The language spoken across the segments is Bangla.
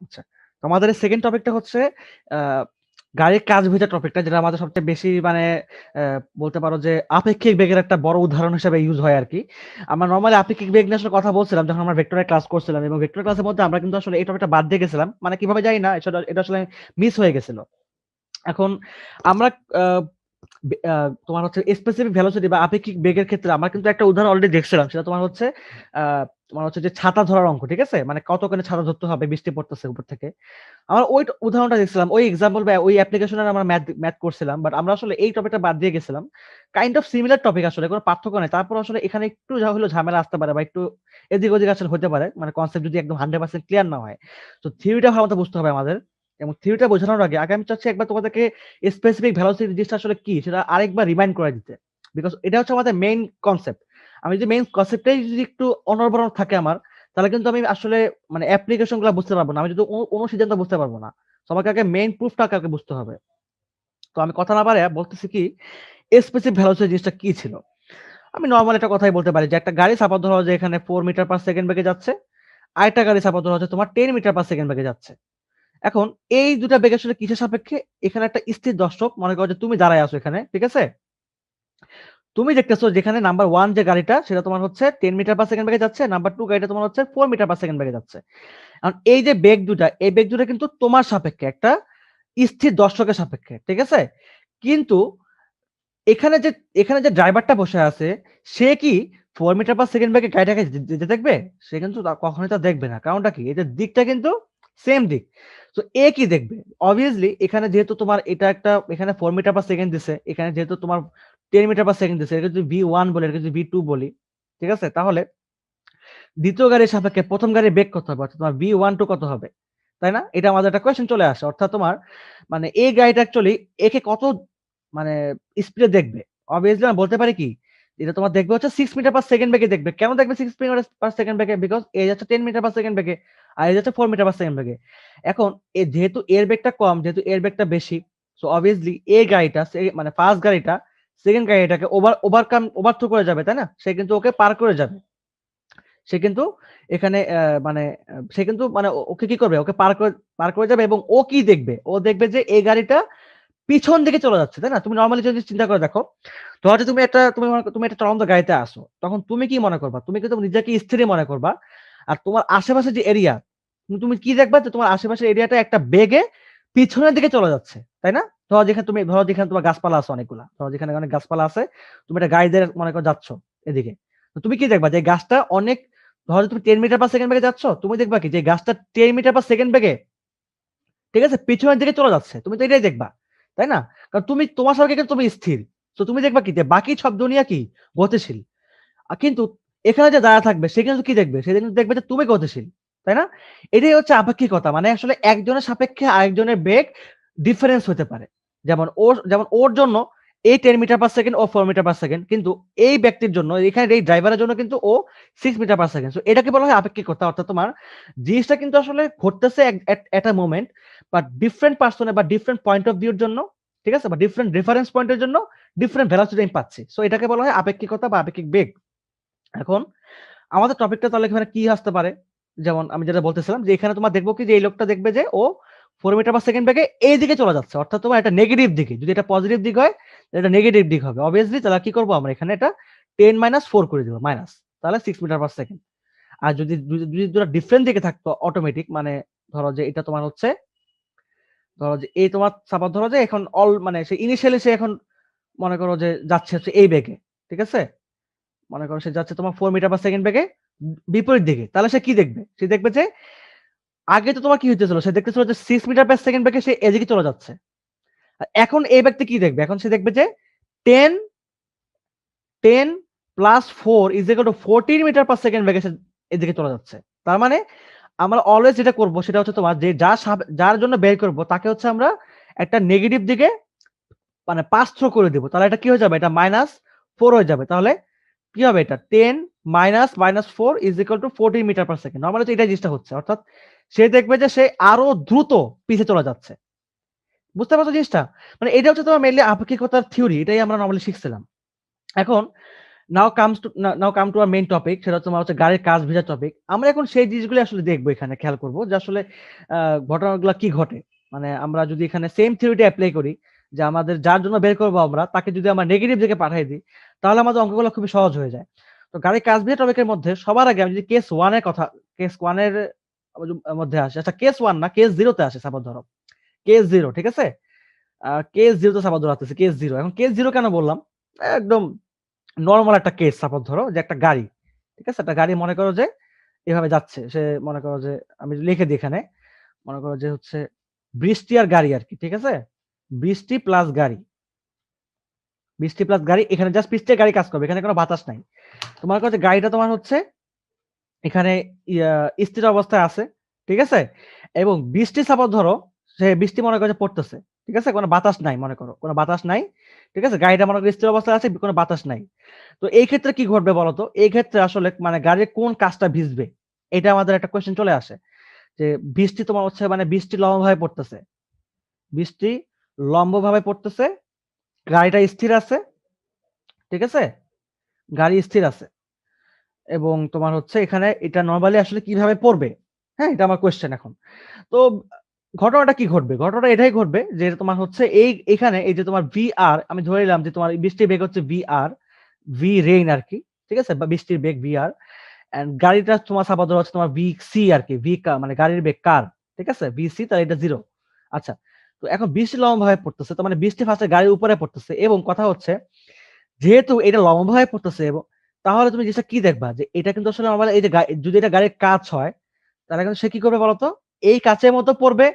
আচ্ছা, তো আমাদের সেকেন্ড টপিকটা হচ্ছে গাড়ির কাজ ভিতরে টপিকটা, যেটা আমাদের সবচেয়ে বেশি মানে বলতে পারো যে আপেক্ষিক বেগের একটা বড় উদাহরণ হিসেবে ইউজ হয় আর কি। আমরা নর্মালি আপেক্ষিক বেগ নিয়ে আসলে কথা বলছিলাম যখন আমরা ভেক্টরের ক্লাস করছিলাম, এবং ভেক্টর ক্লাসের মধ্যে আমরা কিন্তু আসলে এই টপিকটা বাদ দিয়ে গেছিলাম, মানে কিভাবে জানি না, এটা আসলে মিস হয়ে গেছিল। এখন আমরা আহ, তোমার হচ্ছে স্পেসিফিক ভেলোসিটি বা আপেক্ষিক বেগের ক্ষেত্রে আমরা কিন্তু একটা উদাহরণ অলরেডি দেখছিলাম, সেটা তোমার হচ্ছে তোমার হচ্ছে যে ছাতা ধরার অঙ্ক, ঠিক আছে, মানে কতখানি ছাতা ধরতে হবে বৃষ্টি পড়তেছে উপর থেকে। আমরা ওই উদাহরণটা দেখছিলাম, ওই এক্সাম্পল বা ওই অ্যাপ্লিকেশনের আমরা ম্যাথ ম্যাথ করছিলাম, বাট আমরা আসলে এই টপিকটা বাদ দিয়ে গেছিলাম। কাইন্ড অফ সিমিলার টপিক, আসলে কোনো পার্থক্য নেই, তারপর আসলে এখানে একটু যা হলো ঝামেলা আসতে পারে বা একটু এদিক ওদিক আসলে হতে পারে, মানে কনসেপ্ট যদি একদম 100% ক্লিয়ার না হয়। তো থিওরিটা ভালো মতো বুঝতে হবে আমাদের, এবং থিওরিটা বোঝানোর আগে আগে আমি চাচ্ছি একবার তোমাদেরকে স্পেসিফিক ভেলোসিটি জিনিসটা আসলে কি সেটা আরেকবার রিমাইন্ড করে দিতে, বিকজ এটা হচ্ছে আমাদের মেইন কনসেপ্ট। আমি যদি মেইন কনসেপ্টটাই যদি একটু অনর্বর থাকে আমার, তাহলে কিন্তু আমি আসলে মানে অ্যাপ্লিকেশন গুলো বুঝতে পারবো না, আমি যদি অনুসিদ্ধান্ত বুঝতে পারবো না। তো আমাকে আগে মেইন প্রুফটা আগে বুঝতে হবে। তো আমি কথা না বাড়াইয়া বলতেছি কি, স্পেসিফিক ভেলোসিটি জিনিসটা কি ছিল। আমি নরমাল একটা কথাই বলতে পারি যে একটা গাড়ি সাপোজ ধরো যে এখানে 4 মিটার পার সেকেন্ড বেগে যাচ্ছে, আরেকটা গাড়ি সাপোজ ধরো হচ্ছে তোমার 10 মিটার পার সেকেন্ড বেগে যাচ্ছে। এখন এই দুটা বেগ আসলে কিসের সাপেক্ষে? এখানে একটা স্থির দর্শক, মনে করো যে তুমি দাঁড়ায় আছো এখানে, ঠিক আছে, তুমি দেখতেছো যেখানে নাম্বার ওয়ান যে গাড়িটা সেটা তোমার হচ্ছে 10 মিটার পার সেকেন্ড বেগে যাচ্ছে, নাম্বার টু গাড়িটা তোমার হচ্ছে 4 মিটার পার সেকেন্ড বেগে যাচ্ছে। এখন এই যে বেগ দুটা, এই বেগ দুটা কিন্তু তোমার সাপেক্ষে একটা স্থির দর্শকের সাপেক্ষে, ঠিক আছে। কিন্তু এখানে যে এখানে যে ড্রাইভারটা বসে আছে, সে কি 4 মিটার পার সেকেন্ড বেগে গাড়িটাকে যেতে দেখবে? সে কিন্তু কখনোই তা দেখবে না। কারণটা কি? এটার দিকটা কিন্তু সেম দিক। তো এ কি দেখবে? অবভিয়াসলি এখানে যেহেতু তোমার এটা একটা, এখানে 4 মিটার পার সেকেন্ড দিছে, এখানে যেহেতু তোমার 10 মিটার পার সেকেন্ড দিছে, এটা যদি V1 বলি, এটা যদি V2 বলি, ঠিক আছে, তাহলে দ্বিতীয় গাড়ির সাপেক্ষে প্রথম গাড়ির বেগ কত হবে, অর্থাৎ তোমার V12 কত হবে, তাই না? এটা আমাদের একটা কোয়েশ্চেন চলে আসে, অর্থাৎ তোমার মানে এই গাড়িটা অ্যাকচুয়ালি একে কত মানে স্পিডে দেখবে। অবভিয়াসলি আমি বলতে পারি কি, এটা তোমার দেখবে হচ্ছে 6 মিটার পার সেকেন্ড বেগে দেখবে। কেন দেখবে 6 মিটার পার সেকেন্ড বেগে? বিকজ এ যাচ্ছে 10 মিটার পার সেকেন্ড বেগে, আর এ যাচ্ছে 4 মিটার পার সেকেন্ড বেগে। এখন যেহেতু এর বেগটা কম, যেহেতু এর বেগটা বেশি, সো অবভিয়াসলি এই গাড়িটা মানে ফার্স্ট গাড়িটা সেকেন্ড গাড়িটাকে ওভারথ্রো করে যাবে, তাই না? সে কিন্তু ওকে পার করে যাবে। সে কিন্তু এখানে মানে সে কিন্তু মানে ওকে কি করবে? ওকে পার করে যাবে, এবং ও কি দেখবে? ও দেখবে যে এই গাড়িটা পিছন দিকে চলে যাচ্ছে, তাই না? তুমি নরমালি যদি চিন্তা করে দেখো, ধরো যে তুমি একটা চলন্ত গাড়িতে আসো, তখন তুমি কি মনে করবা? তুমি কিন্তু নিজেকে স্থিরই মনে করবা। আর তোমার আশেপাশে যে এরিয়া, তুমি কি দেখবা? যে তোমার আশেপাশের এরিয়াটা একটা বেগে পিছনের দিকে চলে যাচ্ছে, তাই না? ধরো যেখানে তোমার গাছপালা আছে অনেকগুলা, ধরো যেখানে অনেক গাছপালা আছে, তুমি একটা গাড়ি দিয়ে মনে করো যাচ্ছ এদিকে। তো তুমি কি দেখবা? যে গাছটা অনেক, ধরো তুমি 10 মিটার পার সেকেন্ড বেগে যাচ্ছ, তুমি দেখবা কি যে গাছটা 10 মিটার পার সেকেন্ড বেগে, ঠিক আছে, পিছনের দিকে চলে যাচ্ছে। তুমি তো এটাই দেখবা, তাই না? কারণ তোমার সাপেক্ষে কিন্তু তুমি স্থির। তো তুমি দেখবা কি যে বাকি সব দুনিয়া কি গতিশীল। কিন্তু এখানে যে দাঁড়া থাকবে সে কিন্তু কি দেখবে? সে কিন্তু দেখবে যে তুমি গতিশীল, তাই না? এটাই হচ্ছে আপেক্ষিকতা, মানে আসলে একজনের সাপেক্ষে আরেকজনের বেগ ডিফারেন্স হতে পারে। যেমন ওর জন্য এই 10 মিটার পার সেকেন্ড ও 4 মিটার পার সেকেন্ড, কিন্তু এই ব্যক্তির জন্য, এখানে এই ড্রাইভারের জন্য কিন্তু ও 6 মিটার পার সেকেন্ড। তো এটাকে বলা হয় আপেক্ষিকতা, অর্থাৎ তোমার জিনিসটা কিন্তু আসলে ঘটতেছে এট আ মোমেন্ট, বাট ডিফারেন্ট পার্সনের বা ডিফারেন্ট পয়েন্ট অফ ভিউর জন্য, ঠিক আছে, বা ডিফারেন্ট রেফারেন্স পয়েন্টের জন্য ডিফারেন্ট ভেলোসিটি আমি পাচ্ছি। সো এটাকে বলা হয় আপেক্ষিকতা বা আপেক্ষিক বেগ। এখন আমাদের টপিকটা তাহলে এখানে কি আসতে পারে? যেমন আমি যেটা বলতেছিলাম যে এখানে তোমার দেখবো কি যে এই লোকটা দেখবে যে ও 4 মিটার পার সেকেন্ড বেগে এই দিকে চলে যাচ্ছে, অর্থাৎ তোমার এটা নেগেটিভ দিকে। যদি এটা পজিটিভ দিক হয়, এটা নেগেটিভ দিক হবে। অবভিয়াসলি তাহলে কি করবো আমরা এখানে এটা 10 - 4 করে দিব, মাইনাস, তাহলে 6 মিটার পার সেকেন্ড। আর যদি যদি যদি দুটো ডিফারেন্ট দিকে থাকতো অটোমেটিক, মানে ধরো যে এটা তোমার হচ্ছে, ধরো যে এই তোমার সাপোজ ধরো যে এখন মানে সে ইনিশিয়ালি সে এখন মনে করো যে যাচ্ছে হচ্ছে এই বেগে, ঠিক আছে, মনে করো সে যাচ্ছে তোমার 4 মিটার পার সেকেন্ড বেগে বিপরীত দিকে, তাহলে সে কি দেখবে? সে দেখবে যে আগে তো তোমার কি হইতেছিল, সে দেখতেছিল যে 6 মিটার পার সেকেন্ড বেগে সে এদিকে চলে যাচ্ছে। আর এখন এই ব্যক্তি কি দেখবে? এখন সে দেখবে যে 10 10 + 4 = 14 মিটার পার সেকেন্ড বেগে সে এদিকে চলে যাচ্ছে। তার মানে আমরা অলওয়েজ যেটা করব সেটা হচ্ছে তোমার যে যার জন্য বের করব তাকে হচ্ছে আমরা একটা নেগেটিভ দিকে মানে পাস থ্রো করে দিব। তাহলে এটা কি হয়ে যাবে? এটা -4 হয়ে যাবে। তাহলে কি হবে? এটা 10 - -4 = 14 মিটার পার সেকেন্ড। নরমালি তো এটাই জিনিসটা হচ্ছে। অর্থাৎ সে দেখবে যে সে আরো দ্রুত পিছে চলে যাচ্ছে। বুঝতে পারছো জিনিসটা? মানে এটা হচ্ছে তোমার মেইনলি আপেক্ষিকতার থিওরি। এটাই আমরা নরমালি শিখছিলাম। এখন now come to our main topic, সেটা তোমার হচ্ছে গাড়ির কাজ ভেজা টপিক। আমরা এখন সেই জিনিসগুলো আসলে দেখবো, এখানে খেয়াল করবো যে আসলে ঘটনাগুলো কি ঘটে। মানে আমরা যদি এখানে সেম থিওরিটি অ্যাপ্লাই করি, যে আমাদের যার জন্য বের করবো আমরা তাকে যদি আমরা নেগেটিভ দিকে পাঠিয়ে দিই, তাহলে আমাদের অঙ্কগুলো খুবই সহজ হয়ে যায়। তো গাড়ির কাজ ভেজা টপিকের মধ্যে সবার আগে আমি যদি কেস ওয়ান এর মধ্যে আসে, আচ্ছা কেস ওয়ান না, কেস জিরোতে আসে, সাপোজ ধরো কেস জিরো, ঠিক আছে। কেস জিরোতে সাপোজ ধরো আসতেছে কেস জিরো। এখন কেস জিরো কেন বললাম, একদম নরমাল একটা কেস, সাপোজ ধরো যে একটা গাড়ি, ঠিক আছে, একটা গাড়ি মনে করো যে এভাবে যাচ্ছে, সে মনে করো যে আমি লিখে দিই এখানে, মনে করো যে হচ্ছে বৃষ্টি আর গাড়ি আর কি, ঠিক আছে, বৃষ্টি প্লাস গাড়ি, বৃষ্টি প্লাস গাড়ি, এখানে জাস্ট বৃষ্টির গাড়ি কাজ করবে, এখানে কোনো বাতাস নাই। তোমার কাছে গাড়িটা তোমার হচ্ছে এখানে স্থির অবস্থায় আছে, ঠিক আছে, এবং বৃষ্টি সাপোজ ধরো সে বৃষ্টি মনে করো যে পড়তেছে, ঠিক আছে, কোনো বাতাস নাই, মনে করো কোনো বাতাস নাই, ঠিক আছে, গাড়িটা মনে করো স্থির অবস্থায় আছে, কোনো বাতাস নাই। তো এই ক্ষেত্রে কি ঘটবে বলতো, এই ক্ষেত্রে আসলে মানে গাড়ির কোন কাজটা ভিজবে, এটা আমাদের একটা কোয়েশ্চেন চলে আসে। যে বৃষ্টি তোমার হচ্ছে মানে বৃষ্টি লম্বভাবে পড়তেছে, বৃষ্টি লম্বভাবে পড়তেছে, গাড়িটা স্থির আছে, ঠিক আছে, গাড়ি স্থির আছে, এবং তোমার হচ্ছে এখানে এটা নরমালি আসলে কিভাবে পড়বে, হ্যাঁ, এটা আমার কোয়েশ্চেন এখন। তো ঘটনাটা কি ঘটবে, ঘটনাটা এটাই ঘটবে যে তোমার হচ্ছে এখানে এই যে তোমার ভি আর, আমি ধরে নিলাম যে তোমার বৃষ্টির বেগ হচ্ছে ভি আর, ভি রেইন আর কি, ঠিক আছে, বা বৃষ্টির বেগ ভি আর, এন্ড গাড়িটা তোমার সাপোজ হচ্ছে তোমার ভি সি আর কি, মানে গাড়ির বেগ কার, ঠিক আছে, ভি সি, তাহলে এটা জিরো। আচ্ছা, তো এখন বৃষ্টি লম্বভাবে পড়তেছে, তো মানে বৃষ্টি ফার্স্টে গাড়ির উপরে পড়তেছে, এবং কথা হচ্ছে যেহেতু এটা লম্বভাবে পড়তেছে, এবং তাহলে তুমি জিনিসটা কি দেখবা, যে এটা কিন্তু আসলে আমার এই যে যদি এটা গাড়ির কাজ হয়, তাহলে কিন্তু সে কি করবে বলতো, এই কাছের মতো পড়বে,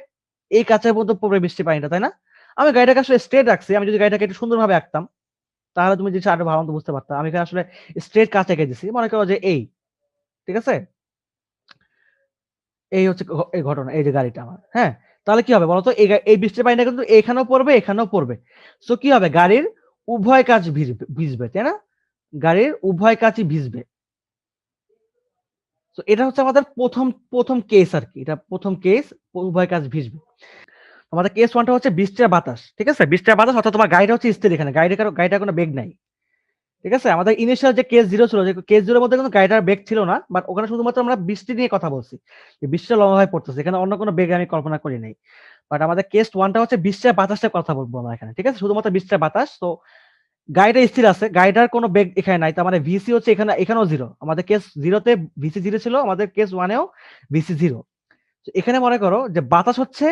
এই কাছের মতো পড়বে বৃষ্টি পানিটা, তাই না? আমি গাড়িটাকে আসলে স্ট্রেট রাখছি, আমি যদি গাড়িটাকে একটু সুন্দরভাবে আঁকতাম, তাহলে তুমি জিনিসটা আরো ভালো মতো বুঝতে পারতা। আমি এখানে আসলে স্ট্রেট কাজ এঁকে দিছি, মনে করো যে এই, ঠিক আছে, এই হচ্ছে এই ঘটনা, এই যে গাড়িটা আমার, হ্যাঁ, তাহলে কি হবে বলতো, এই বৃষ্টির পানিটা কিন্তু এখানেও পড়বে, এখানেও পড়বে। সো কি হবে, গাড়ির উভয় কাজ ভিজবে, তাই না? গাড়ির উভয় কাজই ভিজবে। তো এটা হচ্ছে আমাদের প্রথম প্রথম কেস আর কি, এটা প্রথম কেস, উভয় কাজ ভিজবে। আমাদের কেস ওয়ানটা হচ্ছে বৃষ্টি আর বাতাস, ঠিক আছে, বৃষ্টি আর বাতাস, অর্থাৎ তোমার গাড়িটা হচ্ছে স্থির, এখানে গাড়িটার কোনো বেগ নাই, ঠিক আছে। আমাদের ইনিশিয়াল যে কেস জিরো ছিল, যে কেস জিরোর মধ্যে কিন্তু গাড়িটার বেগ ছিল না, বাট ওখানে শুধুমাত্র আমরা বৃষ্টি নিয়ে কথা বলছি, যে বৃষ্টিটা লম্বাভাবে পড়তেছে, এখানে অন্য কোনো বেগ আমি কল্পনা করি নাই। বাট আমাদের কেস ওয়ানটা হচ্ছে বৃষ্টি আর বাতাসের কথা বলবো আমরা এখানে, ঠিক আছে, শুধুমাত্র বৃষ্টি আর বাতাস। তো গাড়িটা স্থির আছে, গাড়িটার কোনো বেগ এখানে নাই, তার মানে ভিসি হচ্ছে এখানেও জিরো, আমাদের কেস জিরোতে ভিসি জিরো ছিল, আমাদের কেস ওয়ানেও ভিসি জিরো। এখানে মনে করো যে বাতাস হচ্ছে,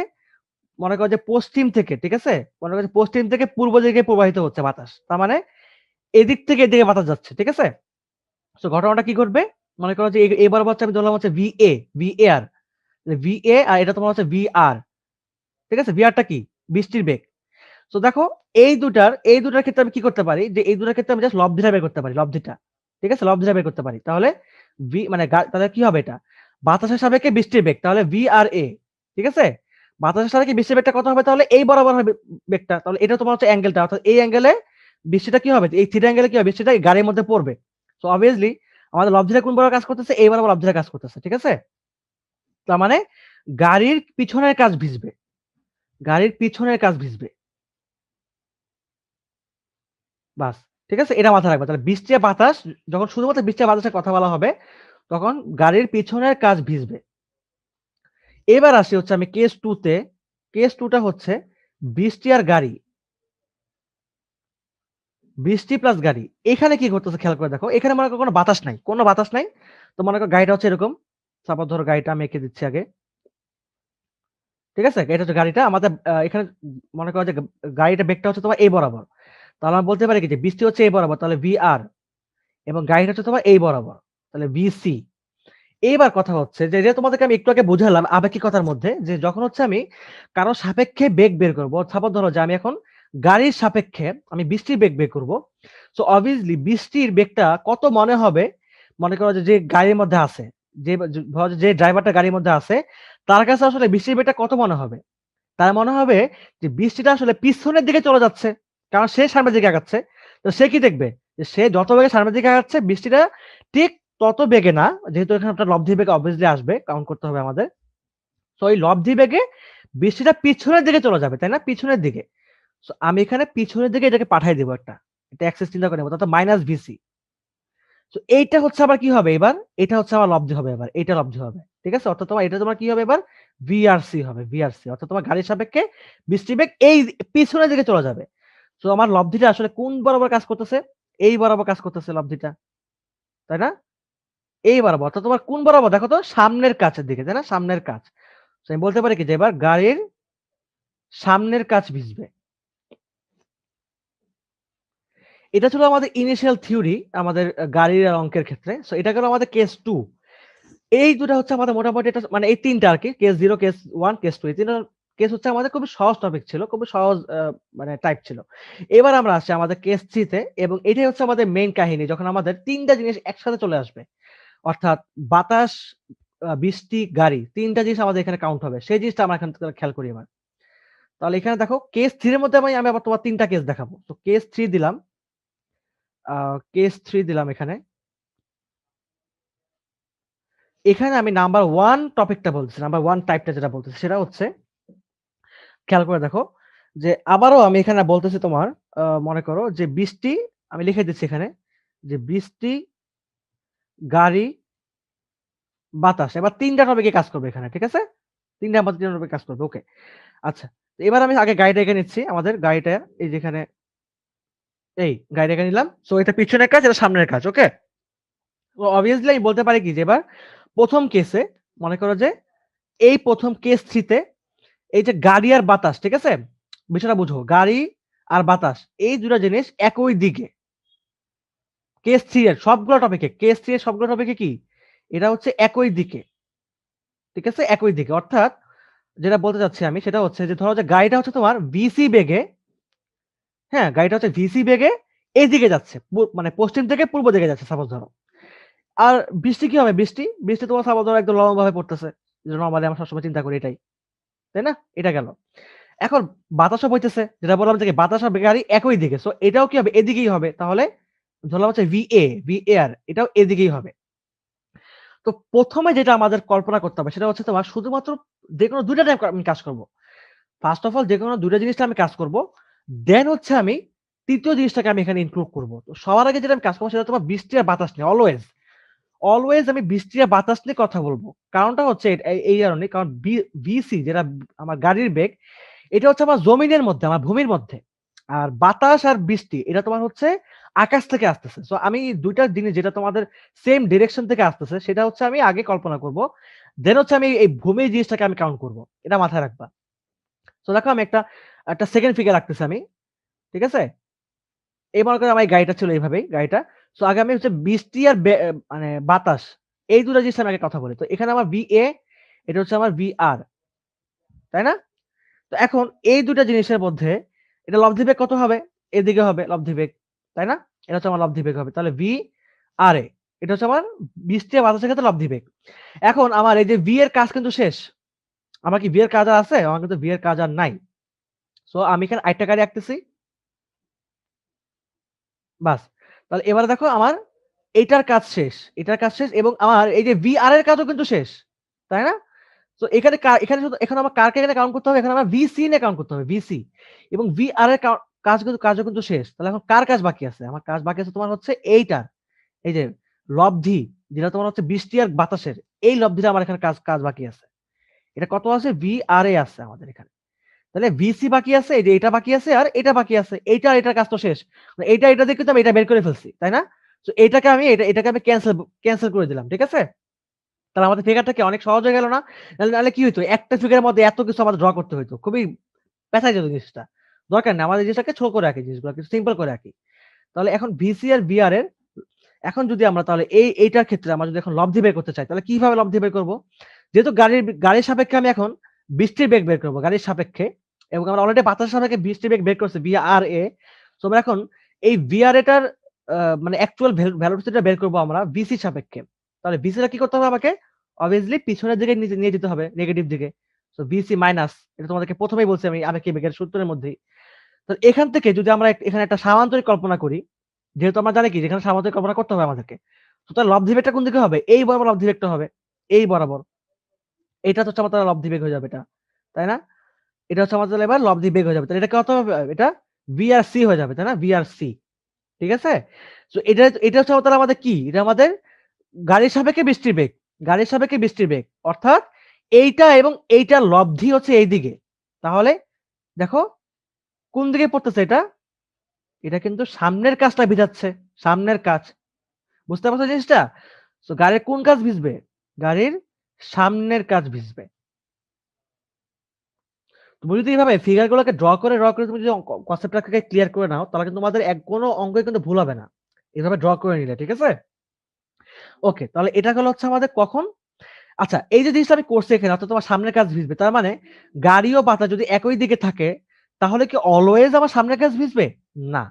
মনে করো যে পশ্চিম থেকে, ঠিক আছে, মনে করো যে পশ্চিম থেকে পূর্ব দিকে প্রবাহিত হচ্ছে বাতাস, তার মানে এদিক থেকে এদিকে বাতাস যাচ্ছে, ঠিক আছে। তো ঘটনাটা কি ঘটবে, মনে করো যে এবার হচ্ছে আমি ধরলাম হচ্ছে ভি আর, আর এটা তোমার হচ্ছে ভি আর, ঠিক আছে, ভি আরটা কি, বৃষ্টির বেগ। তো দেখো এই দুটার ক্ষেত্রে আমি কি করতে পারি, যে এই দুটার ক্ষেত্রে আমি জাস্ট লব্ধিটা বের করতে পারি, লব্ধিটা, ঠিক আছে, লব্ধিটা বের করতে পারি, তাহলে ভি মানে তাহলে কি হবে, এটা বাতাসের সাপেক্ষে বৃষ্টির বেগ, তাহলে ভি আর এ, ঠিক আছে, বাতাসের সাপেক্ষে বৃষ্টির বেগটা কত হবে, তাহলে এই বরাবর হবে বেগটা, তাহলে এটা তোমার হচ্ছে অ্যাঙ্গেলটা, অর্থাৎ এই অ্যাঙ্গেলে বৃষ্টিটা কি হবে, এই থিটা অ্যাঙ্গেলে কি হবে, বৃষ্টিটা এই গাড়ির মধ্যে পড়বে। সো অবভিয়াসলি আমাদের লব্ধিটা কোন বরাবর কাজ করতেছে, এই বরাবর লব্ধিটা কাজ করতেছে, ঠিক আছে। তার মানে গাড়ির পিছনের কাজ ভিজবে, গাড়ির পিছনের কাজ ভিজবে, বাস, ঠিক আছে, এটা মাথায় রাখবে। তাহলে বৃষ্টি আর বাতাস, যখন শুধুমাত্র বৃষ্টি আর বাতাসের কথা বলা হবে, তখন গাড়ির পিছনের কাজ ভিজবে। এবার আসি হচ্ছে আমি কেস টু তে, কেস টুটা হচ্ছে বৃষ্টি আর গাড়ি, বৃষ্টি প্লাস গাড়ি। এখানে কি ঘটতেছে খেয়াল করে দেখো, এখানে মনে করো কোনো বাতাস নাই, কোনো বাতাস নাই। তো মনে করো গাড়িটা হচ্ছে এরকম, সাপোজ ধরো গাড়িটা আমি এঁকে দিচ্ছি আগে, ঠিক আছে, এটা হচ্ছে গাড়িটা আমাদের এখানে মনে করো যে গাড়িটা বেগটা হচ্ছে তোমার এই বরাবর, তাহলে আমরা বলতে পারি কি যে বৃষ্টি হচ্ছে এই বরাবর, তাহলে ভি আর, এবং গাড়িটা হচ্ছে তোমার এই বরাবর, তাহলে ভিসি। এইবার কথা হচ্ছে যে, তোমাদেরকে আমি একটু আগে বুঝালাম আপেক্ষিকতার মধ্যে, যে যখন হচ্ছে আমি কারো সাপেক্ষে বেগ বের করব, সাপোজ ধরো যে আমি এখন গাড়ির সাপেক্ষে আমি বৃষ্টির বেগ বের করব। সো অবভিয়াসলি বৃষ্টির বেগটা কত মনে হবে, মনে করো যে গাড়ির মধ্যে আছে, যে ড্রাইভারটা গাড়ির মধ্যে আছে, তার কাছে আসলে বৃষ্টির বেগটা কত মনে হবে, তার মনে হবে যে বৃষ্টিটা আসলে পিছনের দিকে চলে যাচ্ছে, কারণ সে সামনের দিকে আগাচ্ছে। তো সে কি দেখবে, যে সে যত বেগে সামনের দিকে আগাচ্ছে, বৃষ্টিটা ঠিক তত বেগে না, যেহেতু এখানে একটা লব্ধি বেগে অবভিয়াসলি আসবে, কাউন্ট করতে হবে আমাদের। তো এই লব্ধি বেগে বৃষ্টিটা পিছনের দিকে চলে যাবে, তাই না, পিছনের দিকে। তো আমি এখানে পিছনের দিকে এটাকে পাঠিয়ে দেবো একটা, এটা অ্যাক্সেস চিন্তা করে নেবো, অর্থাৎ মাইনাস ভিসি, তো এইটা হচ্ছে আবার কি হবে এবার? এটা হচ্ছে আবার লব্ধি হবে এবার। এটা লব্ধি হবে। ঠিক আছে? অর্থাৎ তোমার এটা তোমার কি হবে এবার? VRC হবে, VRC। অর্থাৎ তোমার গাড়ির সাপেক্ষে বৃষ্টির বেগ এই পিছনের দিকে চলে যাবে। সো আমার লব্ধিটা আসলে কোন বরাবর কাজ করতেছে? এই বরাবর কাজ করতেছে লব্ধিটা। তাই না? এই বরাবর। অর্থাৎ তোমার কোন বরাবর দেখো তো? সামনের কাছের দিকে, তাই না? সামনের কাছ। সো আমি বলতে পারি কি যে এবার গাড়ির সামনের কাছ ভিজবে। এটা ছিল আমাদের ইনিশিয়াল থিওরি আমাদের গাড়ির আর অঙ্কের ক্ষেত্রে। সো এটা গেল আমাদের কেস 2। এই ২ টা হচ্ছে আমাদের মোটামুটি এটা মানে এই ৩ টা আরকি। কেস 0, কেস 1, কেস 2 এই ৩ টা কেস হচ্ছে আমাদের খুবই সহজ টপিক ছিল। খুবই সহজ মানে টাইপ ছিল। এবার আমরা আসছি আমাদের কেস 3 তে এবং এটাই হচ্ছে আমাদের মেইন কাহিনী। যখন আমাদের ৩ টা জিনিস একসাথে চলে আসবে। অর্থাৎ বাতাস, বৃষ্টি, গাড়ি ৩ টা জিনিস আমাদের এখানে কাউন্ট হবে। সেই জিনিসটা আমরা এখান থেকে খেয়াল করি এবার। তাহলে এখানে দেখো কেস ৩ এর মধ্যে আমি আবার তোমার ৩ টা কেস দেখাবো। তো কেস 3 দিলাম। আ কেস 3 দিলাম এখানে। এখানে আমি নাম্বার 1 টপিকটা বলতেছি। নাম্বার 1 টাইপটা যেটা বলতেছি সেটা হচ্ছে খেয়াল করে দেখো যে আবারও আমি এখানে বলতেছি তোমার মনে করো যে বৃষ্টি আমি লিখে দিচ্ছি এখানে যে বৃষ্টি, গাড়ি, বাতাস। এবার ৩ টা টপিকে কাজ করবে এখানে। ঠিক আছে? ৩ টা আমাদের ৩ টা টপিকে কাজ করবে। ওকে। আচ্ছা। তো এবার আমি আগে গাড়িটা এঁকে নিচ্ছি। আমাদের গাড়িটা এই যেখানে এই গাড়িটা এঁকে নিলাম। সো এটা পিছনের কাজ, এটা সামনের কাজ। ওকে? তো obviously আমি বলতে পারি কি যে এবার ১ম কেসে মনে করো যে এই ১ম কেস 3 তে এই যে গাড়ি আর বাতাস, ঠিক আছে? বিষয়টা বুঝো। গাড়ি আর বাতাস এই ২ টা জিনিস একই দিকে। কেস 3 এর সবগুলো টপিকে, কেস 3 এর সবগুলো টপিকে কি? এটা হচ্ছে একই দিকে। ঠিক আছে? একই দিকে। অর্থাৎ যেটা বলতে চাচ্ছি আমি সেটা হচ্ছে যে ধরো যে গাড়িটা হচ্ছে তোমার ভিসি বেগে, হ্যাঁ? গাড়িটা হচ্ছে ভিসি বেগে এইদিকে যাচ্ছে। মানে পশ্চিম থেকে পূর্ব দিকে যাচ্ছে সাপোজ ধরো। আর বৃষ্টি কি হবে? বৃষ্টি তোমার সাপোজ ধরো একদম লম্বাভাবে পড়তেছে। যেটা নরমালি আমরা সবসময় চিন্তা করি এটাই। তাই না? এটা গেল। এখন বাতাসও বইতেছে। যেটা বললাম যে বাতাস আর গাড়ি একই দিকে। সো এটাও কি হবে? এদিকেই হবে। তাহলে ধরলাম হচ্ছে VAR এটাও এদিকেই হবে। তো ১ম এ যেটা আমাদের কল্পনা করতে হবে সেটা হচ্ছে তোমার শুধুমাত্র যেকোনো ২ টা টাইপ আমি কাজ করব। ফার্স্ট অফ অল যেকোনো ২ টা জিনিসটা আমি কাজ করব। দেন হচ্ছে আমি ৩য় জিনিসটাকে আমি এখানে ইনক্লুড করব। তো সবার আগে যেটা আমি কাজ করব সেটা তোমার বৃষ্টি আর বাতাস নিয়ে অলওয়েজ। অলওয়েজ আমি বৃষ্টি আর বাতাস নিয়ে কথা বলব। কারণটা হচ্ছে এই কারণে কারণ ভিসি যেটা আমার গাড়ির বেগ এটা হচ্ছে আমার জমিনের মধ্যে, আমার ভূমির মধ্যে। আর বাতাস আর বৃষ্টি এটা তোমার হচ্ছে আকাশ থেকে আসতেছে। সো আমি ২ টা জিনিস যেটা তোমাদের সেম ডিরেকশন থেকে আসতেছে সেটা হচ্ছে আমি আগে কল্পনা করব। দেন হচ্ছে আমি এই ভূমির জিনিসটাকে আমি কাউন্ট করব। এটা মাথায় রাখবা। সো দেখো আমি একটা সেকেন্ড ফিগার রাখতেছি আমি। ঠিক আছে? এই মনে করেন আমার এই গাড়িটা ছিল এইভাবেই গাড়িটা। সো আগে আমি হচ্ছে বৃষ্টি আর মানে বাতাস এই ২ টা জিনিস আমি আগে কথা বলি। তো এখানে আমার VA এটা হচ্ছে আমার VR তাই না? তো এখন এই ২ টা জিনিসের মধ্যে এটা লব্ধি বেগ কত হবে? এদিকে হবে লব্ধি বেগ। তাই না? এটা হচ্ছে আমার লব্ধি বেগ হবে। তাহলে VRA এটা হচ্ছে আমার বৃষ্টি আর বাতাসের ক্ষেত্রে লব্ধি বেগ। এখন আমার এই যে V এর কাজ কিন্তু শেষ। আমার কি V এর কাজ আর আছে? আমার কিন্তু V এর কাজ আর নাই। সো আমি এখানে আরেকটা গাড়ি আঁকতেছি। বাস। তাহলে এবারে দেখো আমার এইটার কাজ শেষ। এটার কাজ শেষ এবং আমার এই যে VR এর কাজও কিন্তু শেষ। তাই না? তো এখানে এখানে শুধু এখন আমার কারকে এখানে কাউন্ট করতে হবে, এখানে আমার VC নিয়ে কাউন্ট করতে হবে, VC এবং VR এর কাজও কিন্তু শেষ। তাহলে এখন কার কাজ বাকি আছে? আমার কাজ বাকি আছে তোমার হচ্ছে এইটার। এই যে লব্ধি যেটা তোমার হচ্ছে বৃষ্টি আর বাতাসের। এই লব্ধিটা আমার এখানে কাজ বাকি আছে। এটা কত আছে? VRA আছে আমাদের এখানে। তাহলে VC বাকি আছে, এই যে এটা বাকি আছে আর এটা বাকি আছে। এইটা আর এটার কাজ তো শেষ। এটা দিয়ে কিন্তু আমি এটা বের করে ফেলছি। তাই না? সো এটাকে আমি ক্যানসেল করে দিলাম। ঠিক আছে? তাহলে আমাদের ফিগারটা কি অনেক সহজ হয়ে গেল না? নাহলে কি হইতো? একটা ফিগারের মধ্যে এত কিছু আমাদের ড্র করতে হইতো। খুবই পেঁচায় যেত জিনিসটা। দরকার নেই। আমাদের জিনিসটাকে ছোট করে রাখি জিনিসগুলোকে সিম্পল করে রাখি। তাহলে এখন VC আর VR এর এখন যদি আমরা তাহলে এইটার ক্ষেত্রে আমরা যদি এখন লব্ধি বের করতে চাই, তাহলে কিভাবে লব্ধি বের করব? যেহেতু গাড়ির সাপেক্ষে আমি এখন বৃষ্টির বেগ বের করব গাড়ির সাপেক্ষে এবং আমরা অলরেডি বাতাসের সাপেক্ষে বৃষ্টির বেগ বের করছি VRA। সো আমরা এখন এই VRA টার মানে অ্যাকচুয়াল ভেলোসিটিটা বের করব আমরা VC র সাপেক্ষে। তাহলে VC টা কি করতে হবে আমাকে? obviously পিছনের দিকে নিয়ে যেতে হবে নেগেটিভ দিকে। সো VC মাইনাস এটা তোমাদেরকে ১ম এই বলছি আমি আপেক্ষিক বেগের সূত্রের মধ্যেই। তো এখান থেকে যদি আমরা এখানে একটা সামান্তরিক কল্পনা করি, যেহেতু আমরা জানি কি যেখানে সামান্তরিক কল্পনা করতে হবে আমাদেরকে। তো তাহলে লব্ধি বেগটা কোন দিকে হবে? এই বরাবর লব্ধি বেগটা হবে। এই বরাবর। এটা হচ্ছে আমার তাহলে লব্ধি বেগ হয়ে যাবে এটা। তাই না? এটা হচ্ছে আমাদের তাহলে এবার লব্ধি বেগ হয়ে যাবে। তাহলে এটা কত হবে? এটা VRC হয়ে যাবে, তাই না? VRC ঠিক আছে? সো এটা হচ্ছে তাহলে আমাদের কি? এটা আমাদের গাড়ির সাপেক্ষে বৃষ্টির বেগ। গাড়ির সাপেক্ষে বৃষ্টির বেগ। অর্থাৎ এইটা এবং এইটার লব্ধি হচ্ছে এইদিকে। তাহলে দেখো কোন দিকে পড়তেছে এটা? এটা কিন্তু সামনের কাজটা ভিজাচ্ছে। সামনের কাজ। বুঝতে পারছো জিনিসটা? সো গাড়ির কোন কাজ ভিজবে? গাড়ির সামনের কাজ ভিজবে। তুমি যদি এভাবে ফিগার গুলোকে ড্র করে তুমি যদি কনসেপ্টটাকে ক্লিয়ার করে নাও, তাহলে কিন্তু তোমাদের কোনো অঙ্কই কিন্তু ভুল হবে না। এভাবে ড্র করে নিলে, ঠিক আছে? ওকে, তাহলে এটা হলো হচ্ছে আমাদের কখন? আচ্ছা, এই যে জিনিসটা আমি করছি এখানে, অর্থাৎ তোমার সামনের কাজ ভিজবে। তার মানে গাড়ি ও বাতাস যদি একই দিকে থাকে, তাহলে কি অলওয়েজ আমার সামনের কাজ ভিজবে? না,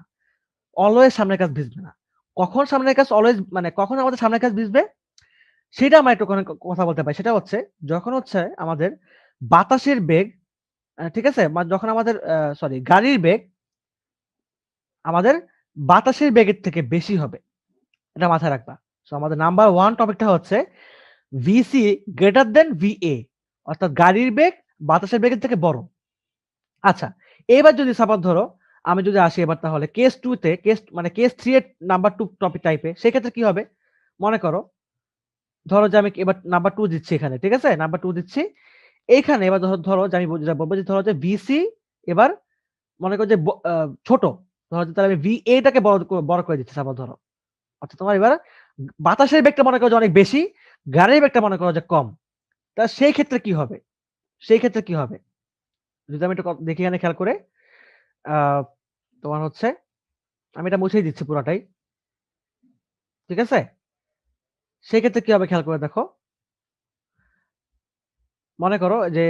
অলওয়েজ সামনের কাজ ভিজবে না। কখন সামনের কাজ অলওয়েজ মানে কখন আমাদের সামনের কাজ ভিজবে? সেটা আমরা একটুখানি কথা বলতে পারি। সেটা হচ্ছে যখন হচ্ছে আমাদের বাতাসের বেগ, ঠিক আছে? যখন আমাদের গাড়ির বেগ আমাদের বাতাসের বেগের থেকে বেশি হবে। এটা মাথায় রাখবা। সো আমাদের নাম্বার 1 টপিকটা হচ্ছে ভিসি গ্রেটার দ্যান ভিএ, অর্থাৎ গাড়ির বেগ বাতাসের বেগের থেকে বড়। আচ্ছা, এবার যদি সাপোজ ধরো আমি যদি আসি এবার তাহলে কেস 2 তে কেস 3 এর নাম্বার 2 টপিক টাইপে, সেক্ষেত্রে কি হবে? মনে করো, ধরো যে আমি এবার নাম্বার 2 দিচ্ছি এখানে, ঠিক আছে? নাম্বার 2 দিচ্ছি। এইখানে এবার ধরো যে আমি যেটা বলব যে ধরো যে ভিসি এবার মনে করো যে ছোট। ধরো যে তাহলে আমি ভিএ টাকে বড় করে দিচ্ছি সাপোজ ধরো। অর্থাৎ তোমার এবার বাতাসের বেগটা মনে করো যে অনেক বেশি, গাড়ির বেগটা মনে করো যে কম। তা সেই ক্ষেত্রে কি হবে? সেই ক্ষেত্রে কি হবে? যদি আমি একটু দেখি এখানে খেয়াল করে, আ তোমার হচ্ছে আমি এটা মুছেই দিচ্ছি পুরাটাই। ঠিক আছে? সেক্ষেত্রে কি হবে খেয়াল করে দেখো। মনে করো যে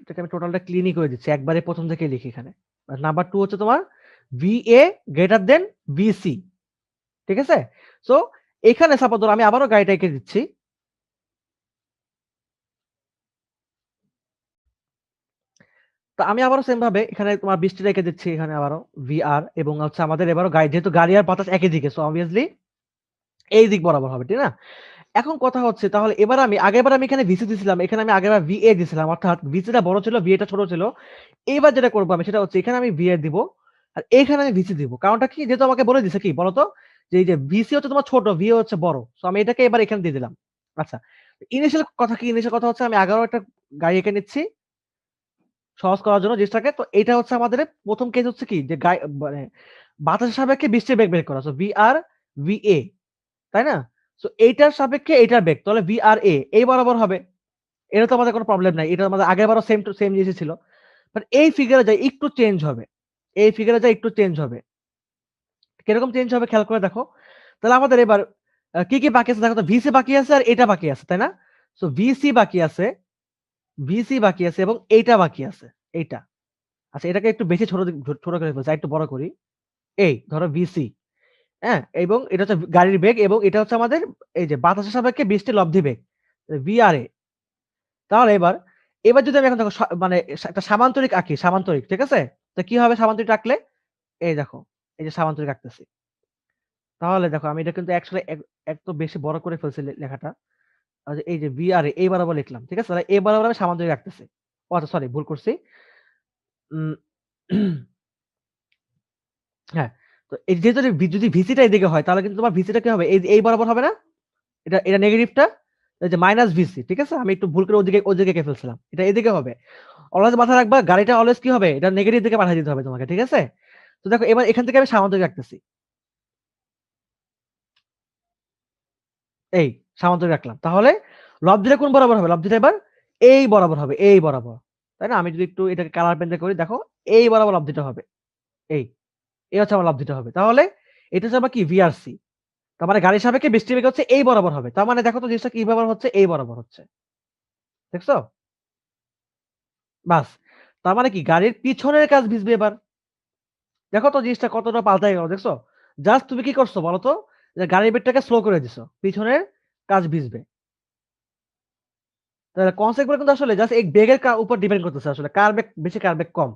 এটাকে আমি টোটালটা ক্লিনই করে দিচ্ছি। একবারে ১ম থেকেই লিখি এখানে। নাম্বার 2 হচ্ছে তোমার VA গ্রেটার দ্যান VC। ঠিক আছে? সো এখানে সাপোজ ধরো আমি আবারও গাড়িটা এঁকে দিচ্ছি। তো আমি আবারও সেম ভাবে এখানে তোমার বৃষ্টিটা এঁকে দিচ্ছি এখানে আবারও VR, এবং হচ্ছে আমাদের এবারও যেহেতু গাড়ি আর বাতাস একই দিকে, সো obviously এই দিক বরাবর হবে, ঠিক না? এখন কথা হচ্ছে তাহলে এবার আগেরবার আমি এখানে ভিসি দিছিলাম, এখানে আমি আগেরবার ভিএ দিছিলাম, অর্থাৎ ভিসি টা বড় ছিল, ভিএ টা ছোট ছিল। এবার যেটা করব আমি সেটা হচ্ছে এখানে আমি ভিএ দিব আর এখানে আমি ভিসি দিব। কারণটা কি? যেহেতু আমাকে বলে দিছে কি বলতো? যে এই যে ভিসি হচ্ছে তোমার ছোট, ভিএ হচ্ছে বড়। সো আমি এটাকে এবার এখানে দিয়ে দিলাম। আচ্ছা। ইনিশিয়াল কথা কি? ইনিশিয়াল কথা হচ্ছে আমি আগারও একটা গাড়ি এঁকে নিচ্ছি সহজ করার জন্য জিনিসটাকে। তো এটা হচ্ছে আমাদের ১ম কেস হচ্ছে কি যে মানে বাতাসের সাপেক্ষে বৃষ্টির বেগ বের করা। সো ভিআর, ভিএ, তাই না? সো এইটার সাপেক্ষে এইটার বেগ। তাহলে VRA এই বরাবর হবে। এটা তো আমাদের কোনো প্রবলেম নাই। এটা আমাদের আগেরবারও সেম টু সেম জিনিসই ছিল। বাট এই ফিগারে যাই একটু চেঞ্জ হবে। এই ফিগারে যাই একটু চেঞ্জ হবে। কিরকম চেঞ্জ হবে খেয়াল করে দেখো। তাহলে আমাদের এবার কি বাকি আছে দেখো তো, ভিসি বাকি আছে আর এটা বাকি আছে, তাই না? সো ভিসি বাকি আছে, ভিসি বাকি আছে এবং এইটা বাকি আছে। এইটা। আচ্ছা, এটাকে একটু বেশি ছোট করে ফেলছি। আরেকটু বড় করি। এই ধরো ভিসি, হ্যাঁ? এবং এটা হচ্ছে গাড়ির বেগ এবং এটা হচ্ছে আমাদের এই যে বাতাসের সাপেক্ষে বৃষ্টির লব্ধি বেগ। VRA। তাহলে এবার যদি আমি এখন দেখো মানে একটা সামান্তরিক আঁকি, সামান্তরিক, ঠিক আছে? তো কি হবে সামান্তরিক আঁকলে? এই দেখো, এই যে সামান্তরিক আঁকতেছি। তাহলে দেখো আমি এটা কিন্তু অ্যাকচুয়ালি একটু বেশি বড় করে ফেলছি লেখাটা। এই যে VRA এই বরাবর লিখলাম। ঠিক আছে? তাহলে এই বরাবর আমি সামান্তরিক আঁকতেছি। ও আচ্ছা, সরি ভুল করছি। উম হ্যাঁ। তো এই যেহেতু যদি ভিসিটা এদিকে হয় তাহলে কিন্তু তোমার ভিসিটা কি হবে? এই বরাবর হবে না? এটা নেগেটিভটা এই যে মাইনাস ভিসি, ঠিক আছে? আমি একটু ভুল করে ওদিকে এঁকে ফেলছিলাম। এটা এদিকে হবে। অলওয়েজ মাথায় রাখবা গাড়িটা অলওয়েজ কি হবে? এটা নেগেটিভ দিকে পাঠিয়ে দিতে হবে তোমাকে, ঠিক আছে? তো দেখো এবার এখান থেকে আমি সামান্তরিক রাখতেছি। এই সামান্তরিক রাখলাম। তাহলে লব্ধিটা কোন বরাবর হবে? লব্ধিটা এবার এই বরাবর হবে, এই বরাবর। তাই না? আমি যদি একটু এটাকে কালার পেন্সিল করি দেখো এই বরাবর লব্ধিটা হবে। এই, এই হচ্ছে আমার লব্ধিটা হবে। তাহলে এটা হচ্ছে আবার কি VRC। তার মানে গাড়ির সাপেক্ষে বৃষ্টির বেগ হচ্ছে এই বরাবর হবে। তার মানে দেখো তো জিনিসটা কি বরাবর হচ্ছে? এই বরাবর হচ্ছে। দেখছো? বাস। তার মানে কি গাড়ির পিছনের কাজ ভিজবে এবার। দেখো তো জিনিসটা কতটা পাল্টায় গেল, দেখছো? জাস্ট তুমি কি করছো বলো তো? যে গাড়ির বেগটাকে স্লো করে দিছো। পিছনের কাজ ভিজবে। তাহলে কনসেপ্ট গুলো কিন্তু আসলে জাস্ট এই বেগের উপর ডিপেন্ড করতেছে আসলে। কার বেগ বেশি কার বেগ কম।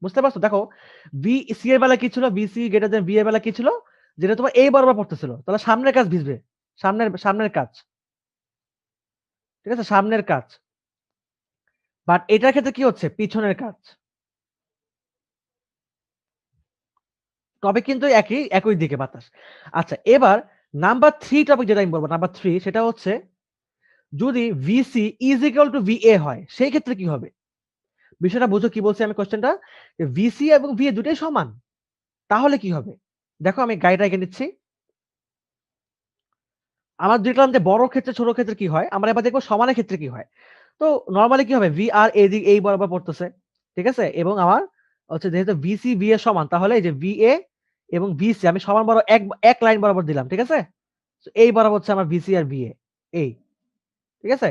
বুঝতে পারছো? দেখো VC এর বেলায় কি ছিল? VC গ্রেটার দ্যান V এর বেলায় কি ছিল? যেটা তোমার এই বরাবর পড়তেছিল। তাহলে সামনের কাজ ভিজবে। সামনের কাজ। ঠিক আছে? সামনের কাজ। বাট এটার ক্ষেত্রে কি হচ্ছে? পিছনের কাজ। টপিক কিন্তু একই দিকে বাতাস। আচ্ছা, এবার নাম্বার 3 টপিক যেটা আমি বলবো, নাম্বার 3 সেটা হচ্ছে যদি VC is equal to VA হয় সেই ক্ষেত্রে কি হবে? বিষয়টা বুঝো কি বলছি আমি কোয়েশ্চেনটা, ভিসি এবং ভিএ দুটোই সমান। তাহলে কি হবে? দেখো আমি গাড়িটা এঁকে নিচ্ছি। আমরা দেখলাম যে বড় ক্ষেত্রে ছোট ক্ষেত্রে কি হয়, আমরা এবার দেখবো সমানের ক্ষেত্রে কি হয়। তো নরমালি কি হবে, ভি আর এই বরাবর পড়তেছে, ঠিক আছে? এবং আমার হচ্ছে যেহেতু ভিসি ভি এর সমান, তাহলে এই যে ভিএ এবং ভিসি আমি সমান বরাবর এক লাইন বরাবর দিলাম, ঠিক আছে? তো এই বরাবর হচ্ছে আমার ভিসি আর ভিএ, এই, ঠিক আছে?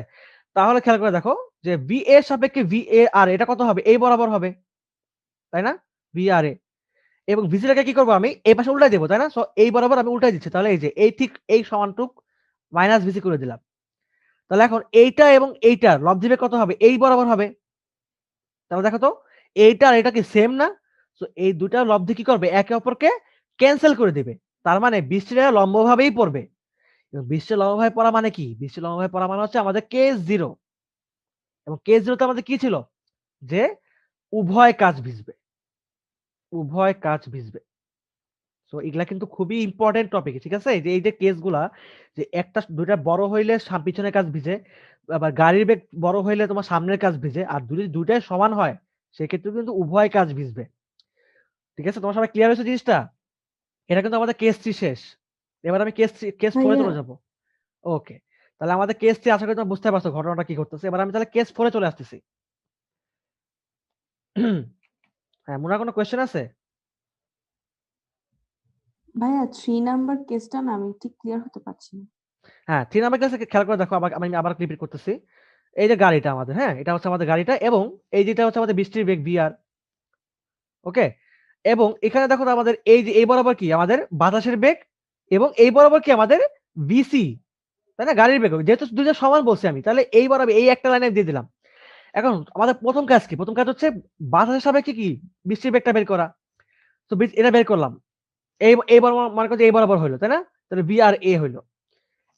তাহলে খেয়াল করে দেখো যে ভিএ এর সাপেক্ষে ভিএ আর এটা কত হবে, এই বরাবর হবে, তাই না? ভি আর এ এবং ভিসিটাকে কি করব, আমি এই পাশে উল্টাই দেব, তাই না? সো এই বরাবর আমি উল্টাই দিচ্ছি, তাহলে এই যে এই ঠিক এই সমানটুক মাইনাস ভিসি করে দিলাম। তাহলে এখন এইটা এবং এইটার লব্ধিবে কত হবে, এই বরাবর হবে। তাহলে দেখো তো এইটা আর এটা কি সেম না? সো এই দুটার লব্ধি কি করবে, একে অপরকে ক্যানসেল করে দিবে। তার মানে বৃষ্টিটা লম্বভাবেই পড়বে। এবং বৃষ্টি লম্বভাবে পড়া মানে কি, বৃষ্টি লম্বভাবে পড়া মানে হচ্ছে আমাদের কেস 0 এবং কেস 0 তে আমাদের কি ছিল, যে উভয় কাজ ভিজবে, উভয় কাজ ভিজবে। সো এগুলা কিন্তু খুবই ইম্পোর্টেন্ট টপিক, ঠিক আছে? এই যে কেসগুলা, যে একটা দুইটা বড় হইলে পিছনের কাজ ভিজে, আবার গাড়ির বেগ বড় হইলে তোমার সামনের কাজ ভিজে, আর যদি দুইটাই সমান হয় সেক্ষেত্রে কিন্তু উভয় কাজ ভিজবে, ঠিক আছে? তোমার সবাই ক্লিয়ার হয়েছে জিনিসটা? এটা কিন্তু আমাদের কেস 3 শেষ। এবার আমি কেস 4 এ ভাইয়া চলে যাব। ওকে, তাহলে আমাদের কেস 3 আশা করি তোমরা বুঝতে পারছো ঘটনাটা কি ঘটতেছে। এবার আমি তাহলে কেস 4 এ চলে আসতেছি। হ্যাঁ, মনে হয় কোনো কোয়েশ্চেন আছে? ভাইয়া 3 নাম্বার কেসটা না আমি ঠিক ক্লিয়ার হতে পারছি না। হ্যাঁ, 3 নাম্বার ক্লাসে খেয়াল করে দেখো, আমি আবার রিপিট করতেছি। এই যে গাড়িটা আমাদের, হ্যাঁ? এটা হচ্ছে আমাদের গাড়িটা এবং এই যেটা হচ্ছে আমাদের বৃষ্টির বেগ VR, ওকে? এবং এখানে দেখো তো আমাদের এই যে এই বরাবর কি আমাদের বাতাসের বেগ এবং এই বরাবর কি আমাদের BC, তাই না? গাড়ির বেগ। যেহেতু দুইটা সমান বলছি আমি, তাহলে এই বরাবর এই একটা লাইনে দিয়ে দিলাম। এখন আমাদের প্রথম কাজ কি? প্রথম কাজ হচ্ছে বাতাসের সাপেক্ষে কি বৃষ্টির বেগটা বের করা। তো এটা বের করলাম। এই বরাবর মনে করো যে এই বরাবর হইলো, তাই না? তাহলে B আর A হইলো।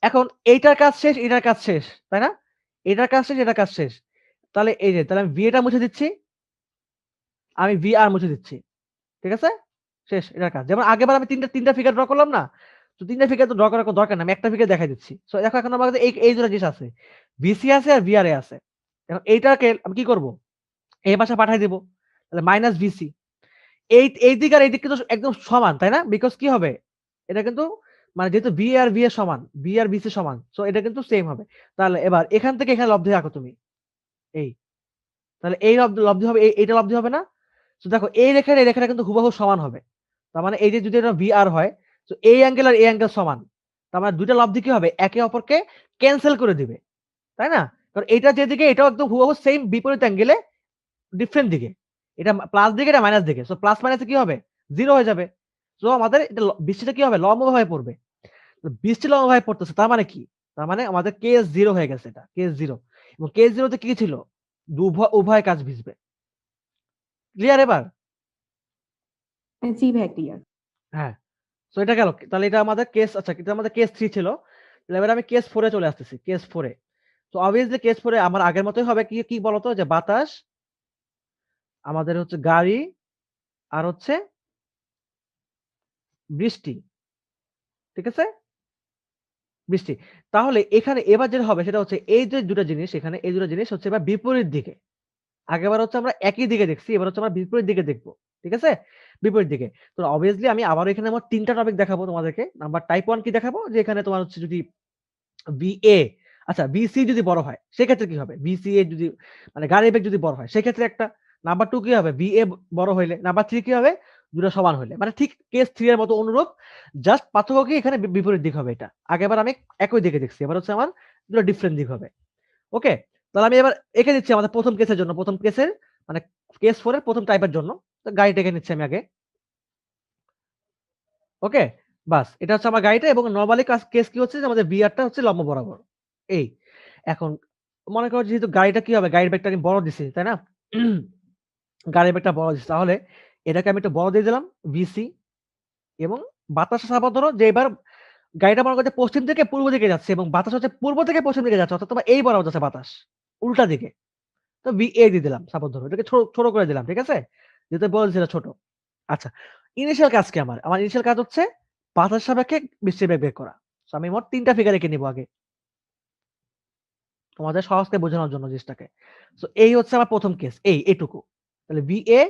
এখন এইটার কাজ শেষ, এটার কাজ শেষ, তাই না? এটার কাজ শেষ, এটার কাজ শেষ। তাহলে এই যে তাহলে আমি VA টা মুছে দিচ্ছি, আমি VR মুছে দিচ্ছি। ঠিক আছে? শেষ এটার কাজ। যেমন আগেরবার আমি ৩টা ফিগার ড্র করলাম না? তো ৩টা ফিগার তো ড্র করার কোনো দরকার নাই। আমি একটা ফিগার দেখাই দিচ্ছি। সো দেখো এখন আমার কাছে এই দুটো জিনিস আছে। VC আছে আর VRA আছে। এখন এইটাকে আমি কি করব? এই পাশে পাঠায় দিব। তাহলে মাইনাস VC। এই দিক আর এই দিক কিন্তু একদম সমান, তাই না? বিকজ কি হবে? এটা কিন্তু মানে যেহেতু VA আর VA সমান, B আর BC সমান। সো এটা কিন্তু সেম হবে। তাহলে এবার এখান থেকে এখানে লব্ধি রাখো তুমি। এই। তাহলে এই লব্ধি হবে, এইটা লব্ধি হবে না? তো দেখো এই রেখাটা কিন্তু হুবহু সমান হবে। তার মানে এই যে যদি এটা VR হয়, তো এই অ্যাঙ্গেল আর এই অ্যাঙ্গেল সমান। তার মানে দুইটা লব্ধি কি হবে? একে অপরকে ক্যানসেল করে দিবে। তাই না? কারণ এটা যেদিকে এটাও একদম হুবহু সেইম বিপরীত অ্যাঙ্গেলে ডিফারেন্ট দিকে। এটা প্লাস দিকে, এটা মাইনাস দিকে। সো প্লাস মাইনাসে কি হবে? 0 হয়ে যাবে। সো আমাদের এটা বৃষ্টিটা কি হবে? লম্বভাবে পড়বে। তো বৃষ্টি লম্বভাবে পড়তেছে। তার মানে কি? তার মানে আমাদের কেস 0 হয়ে গেছে এটা। কেস 0 এবং কেস 0 তে কি ছিল? উভয় কাজ ভিজবে। ক্লিয়ার এবার? জি ভাইয়া ক্লিয়ার। হ্যাঁ। সো এটা গেল। তাহলে এটা আমাদের কেস, আচ্ছা এটা আমাদের কেস 3 ছিল। তাহলে এবার আমি কেস 4 এ চলে আসতেছি। কেস 4 এ। তো obviously কেস 4 এ আমার আগের মতই হবে, কি বলতো, যে বাতাস, আমাদের হচ্ছে গাড়ি আর হচ্ছে বৃষ্টি। ঠিক আছে? বৃষ্টি। তাহলে এখানে এবার যেটা হবে সেটা হচ্ছে এই যে ২ টা জিনিস, এখানে এই ২ টা জিনিস হচ্ছে এবার বিপরীত দিকে। আগেরবার হচ্ছে আমরা একই দিকে দেখছি, এবার হচ্ছে আমরা বিপরীত দিকে দেখব। ঠিক আছে? বিপরীত দিকে। তো obviously আমি আবারও এখানে আমার ৩ টা টপিক দেখাবো তোমাদেরকে। নাম্বার টাইপ 1 কি দেখাবো? যে এখানে তোমার হচ্ছে যদি VA, আচ্ছা VC যদি বড় হয় সেক্ষেত্রে কি হবে? VCA যদি মানে গাড়ির বেগ যদি বড় হয় সেক্ষেত্রে একটা। নাম্বার 2 কি হবে? VA বড় হইলে। নাম্বার 3 কি হবে? দুটো সমান হইলে। মানে ঠিক কেস 3 এর মতো অনুরূপ। জাস্ট পার্থক্য কি এখানে বিপরীত দিক হবে এটা। আগেরবার আমি একই দিকে দেখছি। এবার হচ্ছে আমার দুটো ডিফারেন্ট দিক হবে। ওকে? তাহলে আমি এবার এঁকে দিচ্ছি আমাদের প্রথম কেসের জন্য। প্রথম কেসের মানে কেস 4 এর প্রথম টাইপের জন্য। তো গাড়িটা এঁকে নিচ্ছি আমি আগে। ওকে? বাস। এটা হচ্ছে আমার গাড়িটা এবং নরমালি কেস কি হচ্ছে যে আমাদের VR টা হচ্ছে লম্ব বরাবর। এই। এখন মনে করো যেহেতু গাড়িটা কি হবে? গাড়ির বেগটা আমি বড় দিছি, তাই না? গাড়ির বেগটা বড় দিছি। তাহলে এটাকে আমি একটু বড় দিয়ে দিলাম VC এবং বাতাসের চাপা ধরো যে এবার গাড়িটা মনে করো যে পশ্চিম থেকে পূর্ব দিকে যাচ্ছে এবং বাতাস হচ্ছে পূর্ব থেকে পশ্চিম দিকে যাচ্ছে। অর্থাৎ তোমার এই বরাবর যাচ্ছে বাতাস। উল্টা দিকে। তো VA দিয়ে দিলাম সাপোজ ধরো। এটাকে ছোট করে দিলাম। ঠিক আছে? যেহেতু বলছি এটা ছোট। আচ্ছা। ইনিশিয়াল কাজ কি আমার ইনিশিয়াল কাজ হচ্ছে বাতাসের সাপেক্ষে বৃষ্টির বেগ বের করা। সো আমি মোট ৩ টা ফিগার এঁকে নিব আগে। তোমাদের সহজকে বোঝানোর জন্য জিনিসটাকে। সো এই হচ্ছে আমার প্রথম কেস, এইটুকু। তাহলে VA,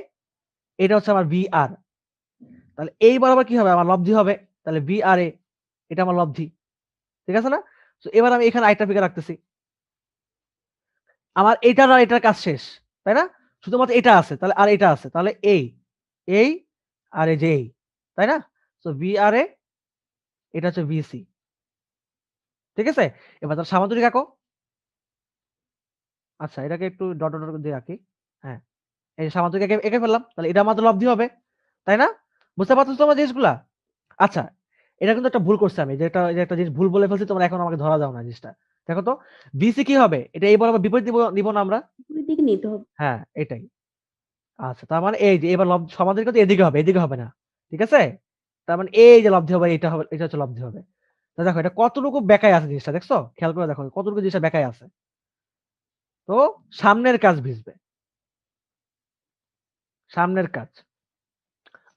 এটা হচ্ছে আমার VR। তাহলে এই বরাবর কি হবে? আমার লব্ধি হবে। তাহলে VRA, এটা আমার লব্ধি। ঠিক আছে না? সো এবার আমি এখানে আরেকটা ফিগার রাখতেছি। আমার এইটার আর এটার কাজ শেষ। তাই না? শুধুমাত্র এটা আছে। তাহলে আর এটা আছে। তাহলে এই আর এই যে এই। তাই না? সো VRA, এটা হচ্ছে VC। ঠিক আছে? এবার তাহলে সামান্তরিক আঁকো। আচ্ছা, এটাকে একটু ডট দিয়ে রাখি। হ্যাঁ, এই যে সামান্তরিক এঁকে ফেললাম। তাহলে এটা আমাদের লব্ধি হবে। তাই না? বুঝতে পারতেছো তোমরা জিনিসগুলা? আচ্ছা, এটা কিন্তু একটা ভুল করছি আমি। যে একটা জিনিস ভুল বলে ফেলছি, তোমরা এখন আমাকে ধরা দাও না জিনিসটা। দেখো তো, BC কি হবে? এটা এই বরাবর বিপরীত নিব না আমরা? বিপরীত দিকে নিতে হবে। হ্যাঁ, এটাই। আচ্ছা, তার মানে এই যে এবার সমান্তরিক কিন্তু এদিকে হবে না। ঠিক আছে? তার মানে এই যে লব্ধি হবে, এটা হচ্ছে লব্ধি হবে। তো দেখো এটা কতটুকু বেঁকায় আছে জিনিসটা, দেখছো? খেয়াল করে দেখো কতটুকু জিনিসটা বেঁকায় আছে। তো সামনের কাজ ভিজবে। সামনের কাজ।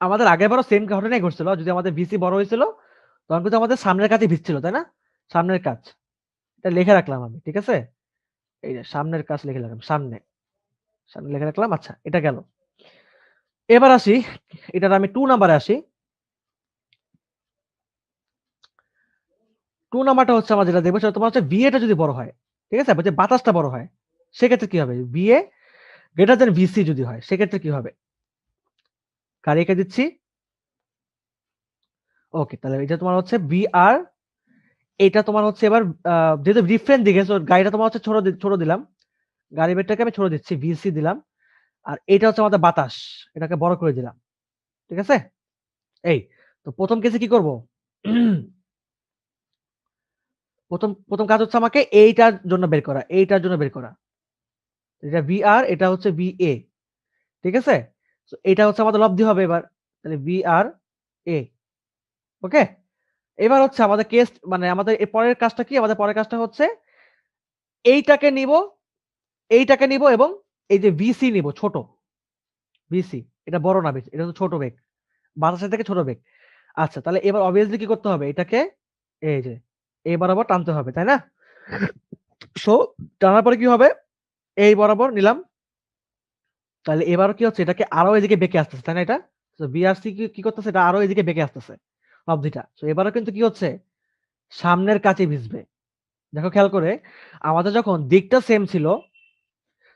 আমাদের আগেরবারও সেম ঘটনাই ঘটছিল। যদি আমাদের VC বড় হয়েছিল, তখন কিন্তু আমাদের সামনের কাজই ভিজছিল, তাই না? সামনের কাজ। এটা লিখে রাখলাম আমি। ঠিক আছে? এই যে সামনের কাজ লিখে রাখলাম। সামনে লিখে রাখলাম। আচ্ছা, এটা গেল। এবার আসি, এটার আমি 2 নাম্বারে আসি। 2 নাম্বারটা হচ্ছে আমরা যেটা দেখব সেটা তোমার হচ্ছে VA টা যদি বড় হয়। ঠিক আছে? যে বাতাসটা বড় হয়। সেক্ষেত্রে কি হবে? VA গ্রেটার দ্যান VC যদি হয়, সেক্ষেত্রে কি হবে? গাড়ি এঁকে দিচ্ছি। ওকে, তাহলে এটা তোমার হচ্ছে VR, এটা তোমার হচ্ছে এবার যেহেতু ডিফারেন্ট দিকে, সো গাড়িটা তোমার হচ্ছে ছোট দিলাম। গাড়ি বেগটাকে আমি ছোট দিচ্ছি, VC দিলাম। আর এটা হচ্ছে আমাদের বাতাস। এটাকে বড় করে দিলাম। ঠিক আছে? এই তো প্রথম কেসে কি করব? প্রথম কাজ হচ্ছে আমাকে এইটার জন্য বের করা। এটা VR, এটা হচ্ছে VA। ঠিক আছে? সো এটা হচ্ছে আমাদের লব্ধি হবে এবার। তাহলে VRA। ওকে? এবার হচ্ছে আমাদের কেস, মানে আমাদের এর পরের কাজটা কি? আমাদের পরের কাজটা হচ্ছে এইটাকে নিব, এইটাকে নিব এবং এই যে VC নিব ছোট। VC, এটা বড় না বেশি, এটা হচ্ছে ছোট বেগ। বাতাসের থেকে ছোট বেগ। আচ্ছা, তাহলে এবার obviously কি করতে হবে? এটাকে এই যে এই বরাবর টানতে হবে, তাই না? সো টানার পরে কি হবে? এই বরাবর নিলাম। তাহলে এবারও কি হচ্ছে? এটাকে আরো এদিকে বেঁকে আসতেছে, তাই না এটা? সো BRC কি করতেছে? এটা আরো এদিকে বেঁকে আসতেছে অবধিটা। সো এবারও কিন্তু কি হচ্ছে? সামনের কাছে ভিজবে। দেখো খেয়াল করে, আমাদের যখন দিকটা সেম ছিল,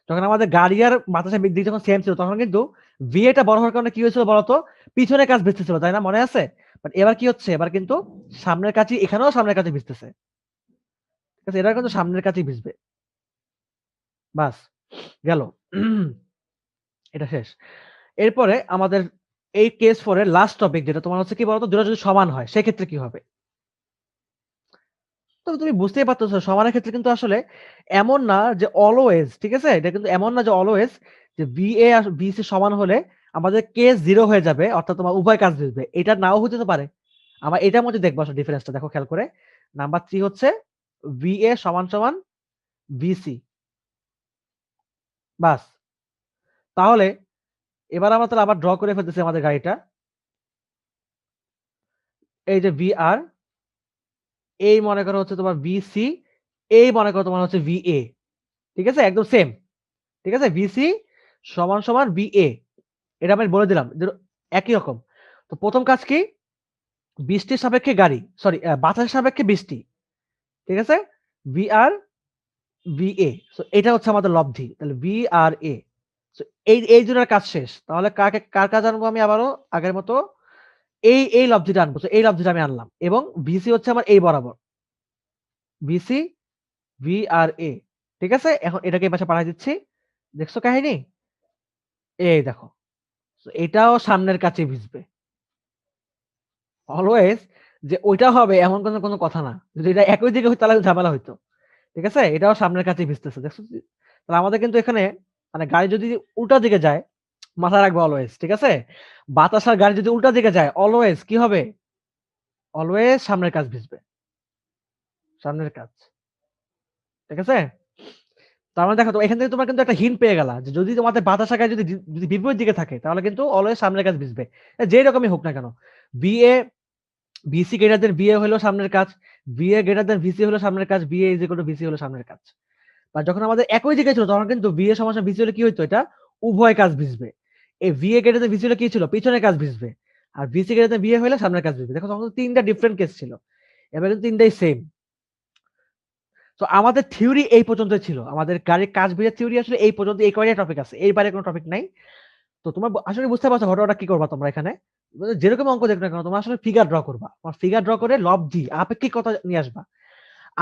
যখন আমাদের গাড়ি আর বাতাসের দিক যখন সেম ছিল, তখন কিন্তু VA টা বড় হওয়ার কারণে কি হয়েছিল বলতো? পিছনের কাজ ভিজতেছিল, তাই না? মনে আছে? বাট এবার কি হচ্ছে? এবার কিন্তু সামনের কাছে, এখানেও সামনের কাছে ভিজতেছে। ঠিক আছে? এটা কিন্তু সামনের কাছেই ভিজবে। বাস, গেল। এটা শেষ। এরপরে আমাদের এই কেস 4 এর লাস্ট টপিক যেটা তোমার হচ্ছে কি বলতো? দুটো যদি সমান হয় সেক্ষেত্রে কি হবে? তো তুমি বুঝতেই পারতেছো সমানের ক্ষেত্রে কিন্তু আসলে এমন না যে অলওয়েজ, ঠিক আছে? এটা কিন্তু এমন না যে অলওয়েজ যে VA আর VC সমান হলে আমাদের কেস 0 হয়ে যাবে, অর্থাৎ তোমার উভয় কাজ দিবে। এটা নাও হতে তো পারে। আমরা এটার মধ্যে দেখবো আসলে ডিফারেন্সটা, দেখো খেয়াল করে। নাম্বার 3 হচ্ছে VA সমান VC। বাস। তাহলে এবার আমরা তাহলে আবার ড্র করে ফেলতেছি আমাদের গাড়িটা। এই যে VR, এই মনে করো হচ্ছে তোমার VC, এই মনে করো তোমার হচ্ছে VA। ঠিক আছে? একদম সেম। ঠিক আছে? VC সমান VA। এটা আমি বলে দিলাম যে একই রকম। তো প্রথম কাজ কি? বৃষ্টির সাপেক্ষে গাড়ি, সরি বাতাসের সাপেক্ষে বৃষ্টি। ঠিক আছে? VR, VA। সো এটা হচ্ছে আমাদের লব্ধি। তাহলে VRA। সো এই দুটার কাজ শেষ। তাহলে কার কাজ আনবো আমি আবারও আগের মতো? এই লব্ধিটা আনবো। সো এই লব্ধিটা আমি আনলাম। এবং VC হচ্ছে আমার এই বরাবর। VC, VRA। ঠিক আছে? এখন এটাকে এই পাশে পাঠায় দিচ্ছি। দেখছো কাহিনী? এই দেখো। সো এটাও সামনের কাছে ভিজবে। অলওয়েজ যে ওইটা হবে এমন কোনো কথা না। যদি এটা একই দিকে হইতো তাহলে ঝামেলা হইতো। ঠিক আছে? এটাও সামনের কাছেই ভিজতেছে। দেখছো? তাহলে আমাদের কিন্তু এখানে মানে গাড়ি যদি উল্টা দিকে যায়, মাথায় রাখবে অলওয়েজ। ঠিক আছে? বাতাস আর গাড়ি যদি উল্টা দিকে যায়, অলওয়েজ কি হবে? অলওয়েজ সামনের কাজ ভিজবে। সামনের কাজ। ঠিক আছে? তার মানে দেখো তো এখান থেকে তোমরা কিন্তু একটা হিন্ট পেয়ে গেলা যে যদি তোমাদের বাতাস আকারে যদি যদি বিপরীত দিকে থাকে তাহলে কিন্তু অলওয়েজ সামনের কাজ ভিজবে। যেই রকমই হোক না কেন। BA BC greater than BA হলো সামনের কাজ, বিএ গ্রেটার দেন ভিসি হলো সামনের কাজ, BA is equal two VC হলো সামনের কাজ। বা যখন আমাদের একই দিকে ছিল তখন কিন্তু বিএ সমান ভিসি হলে কি হইতো, এটা উভয় কাজ ভিজবে। এই বিএ গ্রেটার দেন ভিসি হলে কি ছিল, পিছনের কাজ ভিজবে। আর ভিসি গ্রেটার দেন বিএ হলে সামনের কাজ ভিজবে। দেখো তখন তো তিনটা ডিফারেন্ট কেস ছিল, এবার কিন্তু তিনটাই সেম। তো আমাদের থিওরি এই পর্যন্ত ছিল, আমাদের গাড়ির কাজ ভিজার থিওরি আসলে এই পর্যন্ত, এই কয়টা টপিক আছে, এর বাইরে কোনো টপিক নাই। তো তোমার আসলে বুঝতে পারছো ঘটনাটা কি করবা তোমরা এখানে, যেরকম অঙ্ক দেখো না কেন তোমরা আসলে ফিগার ড্র করবা, ফিগার ড্র করে লব্ধি আপেক্ষিকতা নিয়ে আসবা।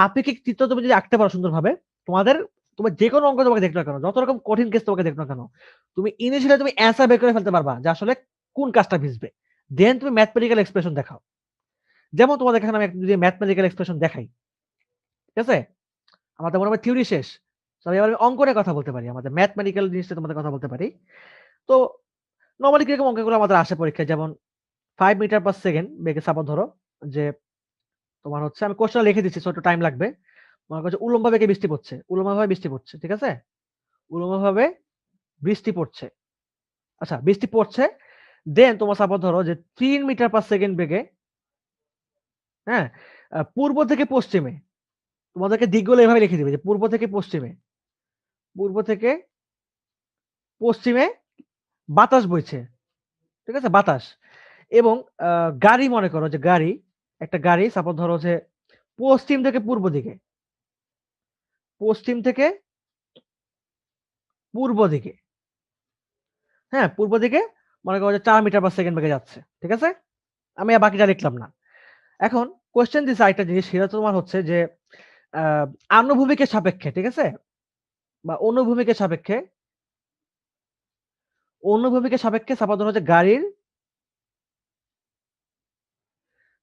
আপেক্ষিক চিত্র তুমি যদি আঁকতে পারো সুন্দরভাবে, তোমাদের তোমার যে কোনো অঙ্ক তোমাকে দেখো না কেন, যত রকম কঠিন কেস তোমাকে দেখো না কেন, তুমি ইনিশিয়ালি তুমি অ্যান্সার বের করে ফেলতে পারবা যে আসলে কোন কাজটা ভিজবে। দেন তুমি ম্যাথমেটিক্যাল এক্সপ্রেশন দেখাও। যেমন তোমাদের এখানে আমি যদি ম্যাথমেটিক্যাল এক্সপ্রেশন দেখাই, ঠিক আছে, আমাদের মনে হয় থিওরি শেষ। তবে এবার আমি অঙ্ক নিয়ে কথা বলতে পারি, আমাদের ম্যাথমেটিক্যাল জিনিসটা তোমাদের কথা বলতে পারি। তো নরমালি কিরকম অঙ্কগুলো আমাদের আসে পরীক্ষায়, যেমন 5 মিটার পার সেকেন্ড বেগে সাপোজ ধরো যে তোমার হচ্ছে, আমি কোশ্চেন লিখে দিচ্ছি সো একটু টাইম লাগবে। মনে করো যে উল্লম্ব বেগে বৃষ্টি পড়ছে, উল্লম্বভাবে বৃষ্টি পড়ছে, ঠিক আছে, উল্লম্বভাবে বৃষ্টি পড়ছে। আচ্ছা বৃষ্টি পড়ছে, দেন তোমার সাপোজ ধরো যে 3 মিটার পার সেকেন্ড বেগে, হ্যাঁ, পূর্ব থেকে পশ্চিমে, তোমাদেরকে দিকগুলো এভাবে লিখে দিবে যে পূর্ব থেকে পশ্চিমে, পূর্ব থেকে পশ্চিমে বাতাস বইছে, ঠিক আছে, বাতাস। এবং গাড়ি, মনে করো যে গাড়ি, একটা গাড়ি সাপোজ ধরো যে পশ্চিম থেকে পূর্ব দিকে, পশ্চিম থেকে পূর্ব দিকে, হ্যাঁ, পূর্ব দিকে মনে করো যে 4 মিটার পার সেকেন্ড বেগে যাচ্ছে, ঠিক আছে। আমি আর বাকিটা লিখলাম না। এখন কোয়েশ্চেন দিছে আরেকটা জিনিস, সেটা তোমার হচ্ছে যে আহ আনুভূমিকের সাপেক্ষে, ঠিক আছে, বা অনুভূমিকের সাপেক্ষে, অনুভূমিকের সাপেক্ষে সাপোজ ধরো যে গাড়ির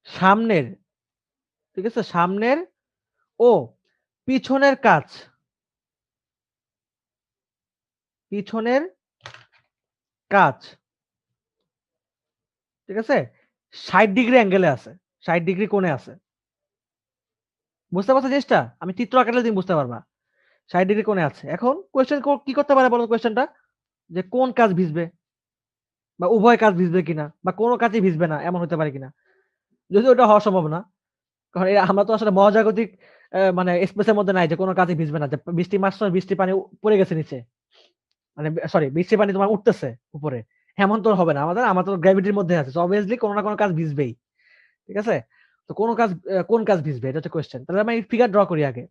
সামনের, ঠিক আছে, সামনের ও পিছনের কাজ, পিছনের কাজ, ঠিক আছে, 60 ডিগ্রি অ্যাঙ্গেলে আছে, 60 ডিগ্রি কোণে আছে। বুঝতে পারছো জিনিসটা, আমি চিত্র আকারে তুমি বুঝতে পারবা, 60 ডিগ্রি কোণে আছে। এখন কোয়েশ্চেন কি করতে পারে বলো কোয়েশ্চেনটা, যে কোন কাজ ভিজবে, বা উভয় কাজ ভিজবে কিনা, বা কোনো কাজই ভিজবে না এমন হতে পারে কিনা। যদি ওটা হওয়া সম্ভব না, কারণ আমরা তো আসলে মহাজাগতিক মানে স্পেসের মধ্যে নাই যে কোনো কাজই ভিজবে না, যে বৃষ্টি মারছে বৃষ্টি পানি পড়ে গেছে নিচে, মানে সরি বৃষ্টির পানি তোমার উঠতেছে উপরে, এমন তো হবে না, আমাদের তো গ্র্যাভিটির মধ্যে আছে, অবভিয়াসলি কোনো না কোনো কাজ ভিজবেই, ঠিক আছে। তো কোন কাজ, কোন কাজ ভিজবে এটা হচ্ছে কোয়েশ্চেন। তাহলে আমি ফিগার ড্র করি আগে,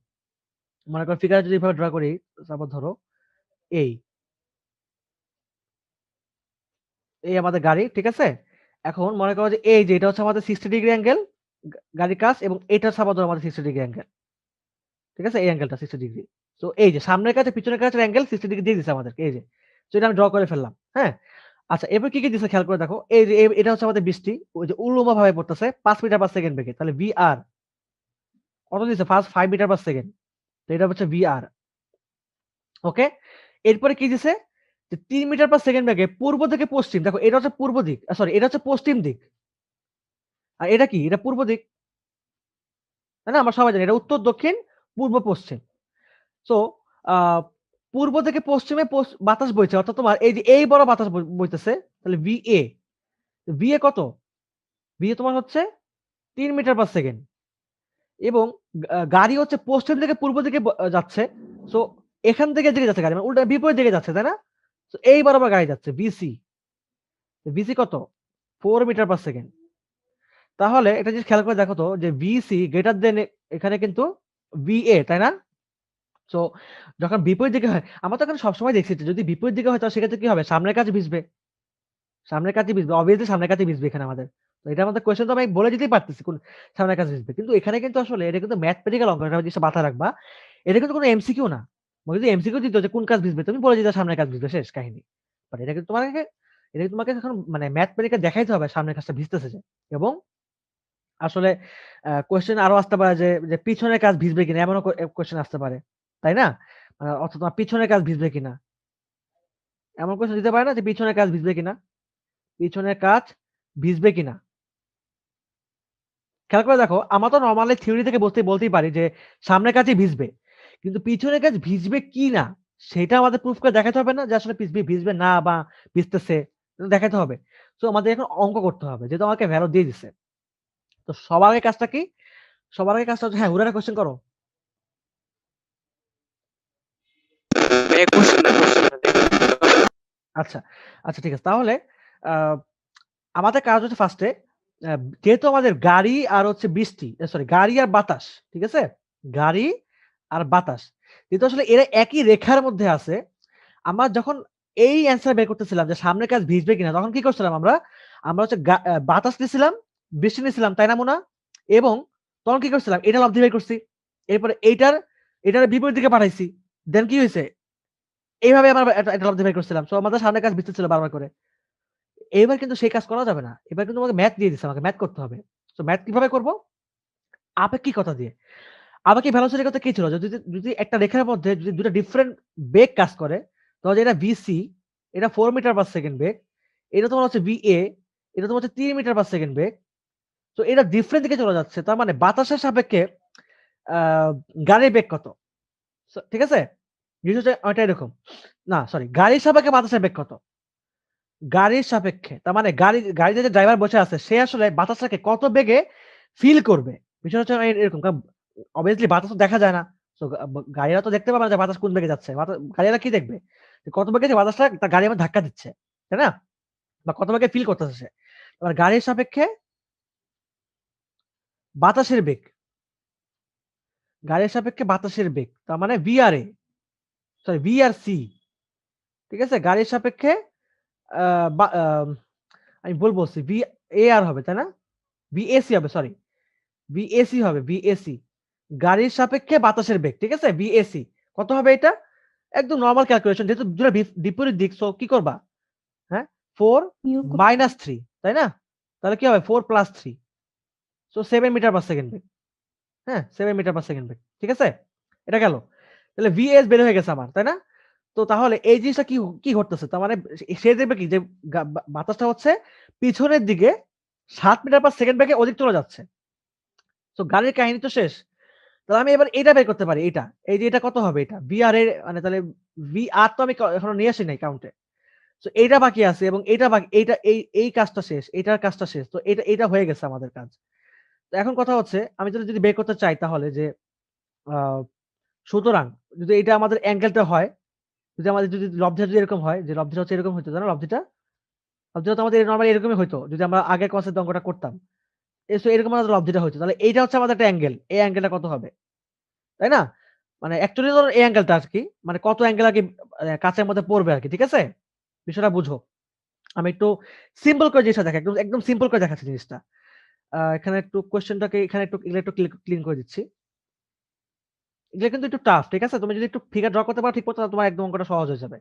মনে করো ফিগার যদি এভাবে ড্র করি, তারপর ধরো এই এই আমাদের গাড়ি, ঠিক আছে। এখন মনে করো যে এই যে এটা হচ্ছে আমাদের 60 ডিগ্রি অ্যাঙ্গেল গাড়ির কাজ, এবং এটা হচ্ছে আবার ধরো আমাদের 60 ডিগ্রি অ্যাঙ্গেল, ঠিক আছে, এই অ্যাঙ্গেলটা 60 ডিগ্রি। তো এই যে সামনের কাছে পিছনের কাছে অ্যাঙ্গেল 60 ডিগ্রি দিয়ে দিছে আমাদেরকে, এই যে। তো এটা আমি ড্র করে ফেললাম, হ্যাঁ। আচ্ছা এবার কি দিছে খেয়াল করে দেখো, এই যে এটা হচ্ছে আমাদের বৃষ্টি, ওই যে উল্লম্ব ভাবে পড়তেছে 5 মিটার পার সেকেন্ড বেগে, তাহলে ভিআর কত দিছে, ফার্স্ট 5 মিটার পার সেকেন্ড, তো এটা হচ্ছে ভিআর। ওকে, এরপরে কি দিছে, যে 3 মিটার পার সেকেন্ড বেগে পূর্ব থেকে পশ্চিম, দেখো এটা হচ্ছে পূর্ব দিক, সরি এটা হচ্ছে পশ্চিম দিক, আর এটা কি, এটা পূর্ব দিক, তাই না, আমরা সবাই জানি এটা উত্তর দক্ষিণ পূর্ব পশ্চিম। সো আহ পূর্ব থেকে পশ্চিমে বাতাস বইছে, অর্থাৎ তোমার এই যে এই বড় বাতাস বইতেছে, তাহলে ভিএ, ভিএ কত, ভিএ তোমার হচ্ছে 3 মিটার পার সেকেন্ড, এবং গাড়ি হচ্ছে পশ্চিম থেকে পূর্ব দিকে যাচ্ছে। সো এখান থেকে দিকে যাচ্ছে গাড়ি, মানে উল্টা বিপরীত দিকে যাচ্ছে, তাই না। তো এই বরাবর গাড়ি যাচ্ছে বিসি, বিসি কত, 4 মিটার পার সেকেন্ড। তাহলে এটা জিনিস খেয়াল করে দেখো তো, যে বিসি গ্রেটার দেন এখানে কিন্তু ভিএ, তাই না। সো যখন বিপরীত দিকে হয়, আমরা তো এখানে সবসময় দেখছি যে যদি বিপরীত দিকে হয় তাহলে সেক্ষেত্রে কি হবে, সামনের কাছে ভিজবে, সামনের কাছে ভিজবে, অবভিয়াসলি সামনের কাছে ভিজবে এখানে আমাদের। তো এটা আমাদের কোয়েশ্চেন, তো আমি বলে দিতেই পারতেছি কোন সামনের কাছে ভিজবে, কিন্তু এখানে কিন্তু আসলে এটা কিন্তু ম্যাথমেটিক্যাল অঙ্ক, এটা জিনিসটা মাথায় রাখবা। এটা কিন্তু কোনো এমসিকিউ না। যদি এমসিকিউ দিত যে কোন কাজ ভিজবে, তুমি বলে দিতে সামনের কাজ ভিজবে, শেষ কাহিনী। বাট এটা কিন্তু তোমাকে, এটা কিন্তু তোমাকে এখন মানে ম্যাথমেটিক্যাল দেখাইতে হবে সামনের কাজটা ভিজতেছে যে। এবং আসলে কোয়েশ্চেন আরো আসতে পারে যে যে পিছনের কাজ ভিজবে কিনা, এমনও কোয়েশ্চেন আসতে পারে, তাই না। অর্থাৎ তোমার পিছনের কাজ ভিজবে কিনা, এমন কোয়েশ্চেন দিতে পারে না যে পিছনের কাজ ভিজবে কিনা, পিছনের কাজ ভিজবে কিনা। খেয়াল করে দেখো, আমরা তো নরমালি থিওরি থেকে বলতেই পারি যে সামনের কাছেই ভিজবে, কিন্তু পিছনের কাজ ভিজবে কি না সেটা আমাদের প্রুফ করে দেখাতে হবে না যে আসলে ভিজবে না বা ভিজতেছে, এটা দেখাতে হবে। সো আমাদের এখন অঙ্ক করতে হবে যেহেতু আমাকে ভ্যালু দিয়ে দিছে। তো সবার আগে কাজটা কি? সবার আগে কাজটা হচ্ছে, হ্যাঁ, হুরারা কোয়েশ্চেন করো। আচ্ছা, আচ্ছা ঠিক আছে। তাহলে আ আমাদের কাজ হচ্ছে ফার্স্টে যেহেতু আমাদের গাড়ি আর হচ্ছে বৃষ্টি, সরি গাড়ি আর বাতাস, ঠিক আছে? গাড়ি আর বাতাস। যেহেতু আসলে এরা একই রেখার মধ্যে আছে, আমরা যখন এই অ্যান্সার বের করতেছিলাম যে সামনের কাজ ভিজবে কিনা, তখন কি করছিলাম আমরা? আমরা হচ্ছে বাতাস নিছিলাম, বৃষ্টি নিছিলাম, তাই না মোনা? এবং তখন কি করছিলাম? এটা লব্ধি বের করছি। এরপরে এটার বিপরীত দিকে পাঠাইছি। দেন কি হইছে? এইভাবে আমরা এটা লব্ধি বের করছিলাম। সো আমাদের সামনের কাজ ভিজতেছিল বারবার করে। এবার কিন্তু সেই কাজ করা যাবে না। এবার কিন্তু আমাকে ম্যাথ দিয়ে দিছে, আমাকে ম্যাথ করতে হবে। সো ম্যাথ কিভাবে করব? আপেক্ষিকতা দিয়ে। আপেক্ষিক ভেলোসিটি কত কি ছিল? যদি একটা রেখার মধ্যে যদি ২ টা ডিফারেন্ট বেগ কাজ করে, তাহলে এটা VC, এটা 4 মিটার পার সেকেন্ড বেগ। এটা তোমার হচ্ছে VA, এটা তোমার হচ্ছে ৩ মিটার পার সেকেন্ড বেগ। তো এটা ডিফারেন্ট দিকে চলে যাচ্ছে। তার মানে বাতাসের সাপেক্ষে আ গাড়ির বেগ কত? সো ঠিক আছে? জিনিসটা ওইটা এরকম। না সরি, গাড়ির সাপেক্ষে বাতাসের বেগ কত? গাড়ির সাপেক্ষে। তার মানে গাড়িতে যে ড্রাইভার বসে আছে সে আসলে বাতাসটাকে কত বেগে ফিল করবে। বিষয়টা হচ্ছে এরকম। কারণ obviously বাতাস তো দেখা যায় না। সো গাড়িরা তো দেখতে পাবে না যে বাতাস কোন বেগে যাচ্ছে। গাড়িরা কি দেখবে? যে কত বেগে যে বাতাসটা তার গাড়ি আমার ধাক্কা দিচ্ছে। তাই না? বা কত বেগে ফিল করতেছে সে। এবার গাড়ির সাপেক্ষে বাতাসের বেগ। গাড়ির সাপেক্ষে বাতাসের বেগ। তার মানে VRA, সরি VRC। ঠিক আছে? গাড়ির সাপেক্ষে আ বা আমি ভুল বলছি। VAR হবে, তাই না? VAC হবে, সরি। VAC হবে, VAC। গাড়ির সাপেক্ষে বাতাসের বেগ। ঠিক আছে? VAC। কত হবে এটা? একদম নরমাল ক্যালকুলেশন। যেহেতু দুটা বিপরীত দিক, সো কি করবা? হ্যাঁ? 4 বিয়োগ করতে হবে। মাইনাস 3, তাই না? তাহলে কি হবে? 4 plus 3, so 7 metre per second বেগ। হ্যাঁ? 7 মিটার পার সেকেন্ড বেগ। ঠিক আছে? এটা গেল। তাহলে VS বের হয়ে গেছে আমার, তাই না? তো তাহলে এই জিনিসটা কি ঘটতেছে? তার মানে সে দেখবে কি যে বাতাসটা হচ্ছে পিছনের দিকে 7 মিটার পার সেকেন্ড বেগে অধিক চলে যাচ্ছে। সো গাড়ির কাহিনী তো শেষ। তাহলে আমি এবার এটা বের করতে পারি, এটা। এই যে এটা কত হবে এটা? VR এর মানে তাহলে VR তো আমি এখনো নিয়ে আসি নাই কাউন্টে। সো এইটা বাকি আছে এবং এইটা বাকি, এই কাজটা শেষ, এইটার কাজটা শেষ। তো এটা হয়ে গেছে আমাদের কাজ। তো এখন কথা হচ্ছে আমি যদি বের করতে চাই তাহলে যে আ সুতরাং যদি এটা আমাদের অ্যাঙ্গেলটা হয়, যদি আমাদের লব্ধিটা যদি এরকম হয়, যে লব্ধিটা হচ্ছে এরকম হইতো, তাই না লব্ধিটা? লব্ধিটা তো আমাদের নরমালি এরকমই হইতো যদি আমরা আগের কনসেপ্ট অঙ্কটা করতাম। সো এরকম আমাদের লব্ধিটা হইতো। তাহলে এইটা হচ্ছে আমাদের একটা অ্যাঙ্গেল। এই অ্যাঙ্গেলটা কত হবে? তাই না? মানে অ্যাকচুয়ালি ধরো এই অ্যাঙ্গেলটা আরকি। মানে কত অ্যাঙ্গেল আরকি কাঁচের মধ্যে পড়বে আরকি। ঠিক আছে? বিষয়টা বুঝো। আমি একটু সিম্পল করে জিনিসটা দেখাই। একদম সিম্পল করে দেখাচ্ছি জিনিসটা। এখানে একটু কোয়েশ্চেনটাকে এখানে এগুলা একটু ক্লিন করে দিচ্ছি। এগুলা কিন্তু একটু টাফ। ঠিক আছে? তুমি যদি একটু ফিগার ড্র করতে পারো ঠিক মতো, তাহলে তোমার একদম অঙ্কটা সহজ হয়ে যাবে।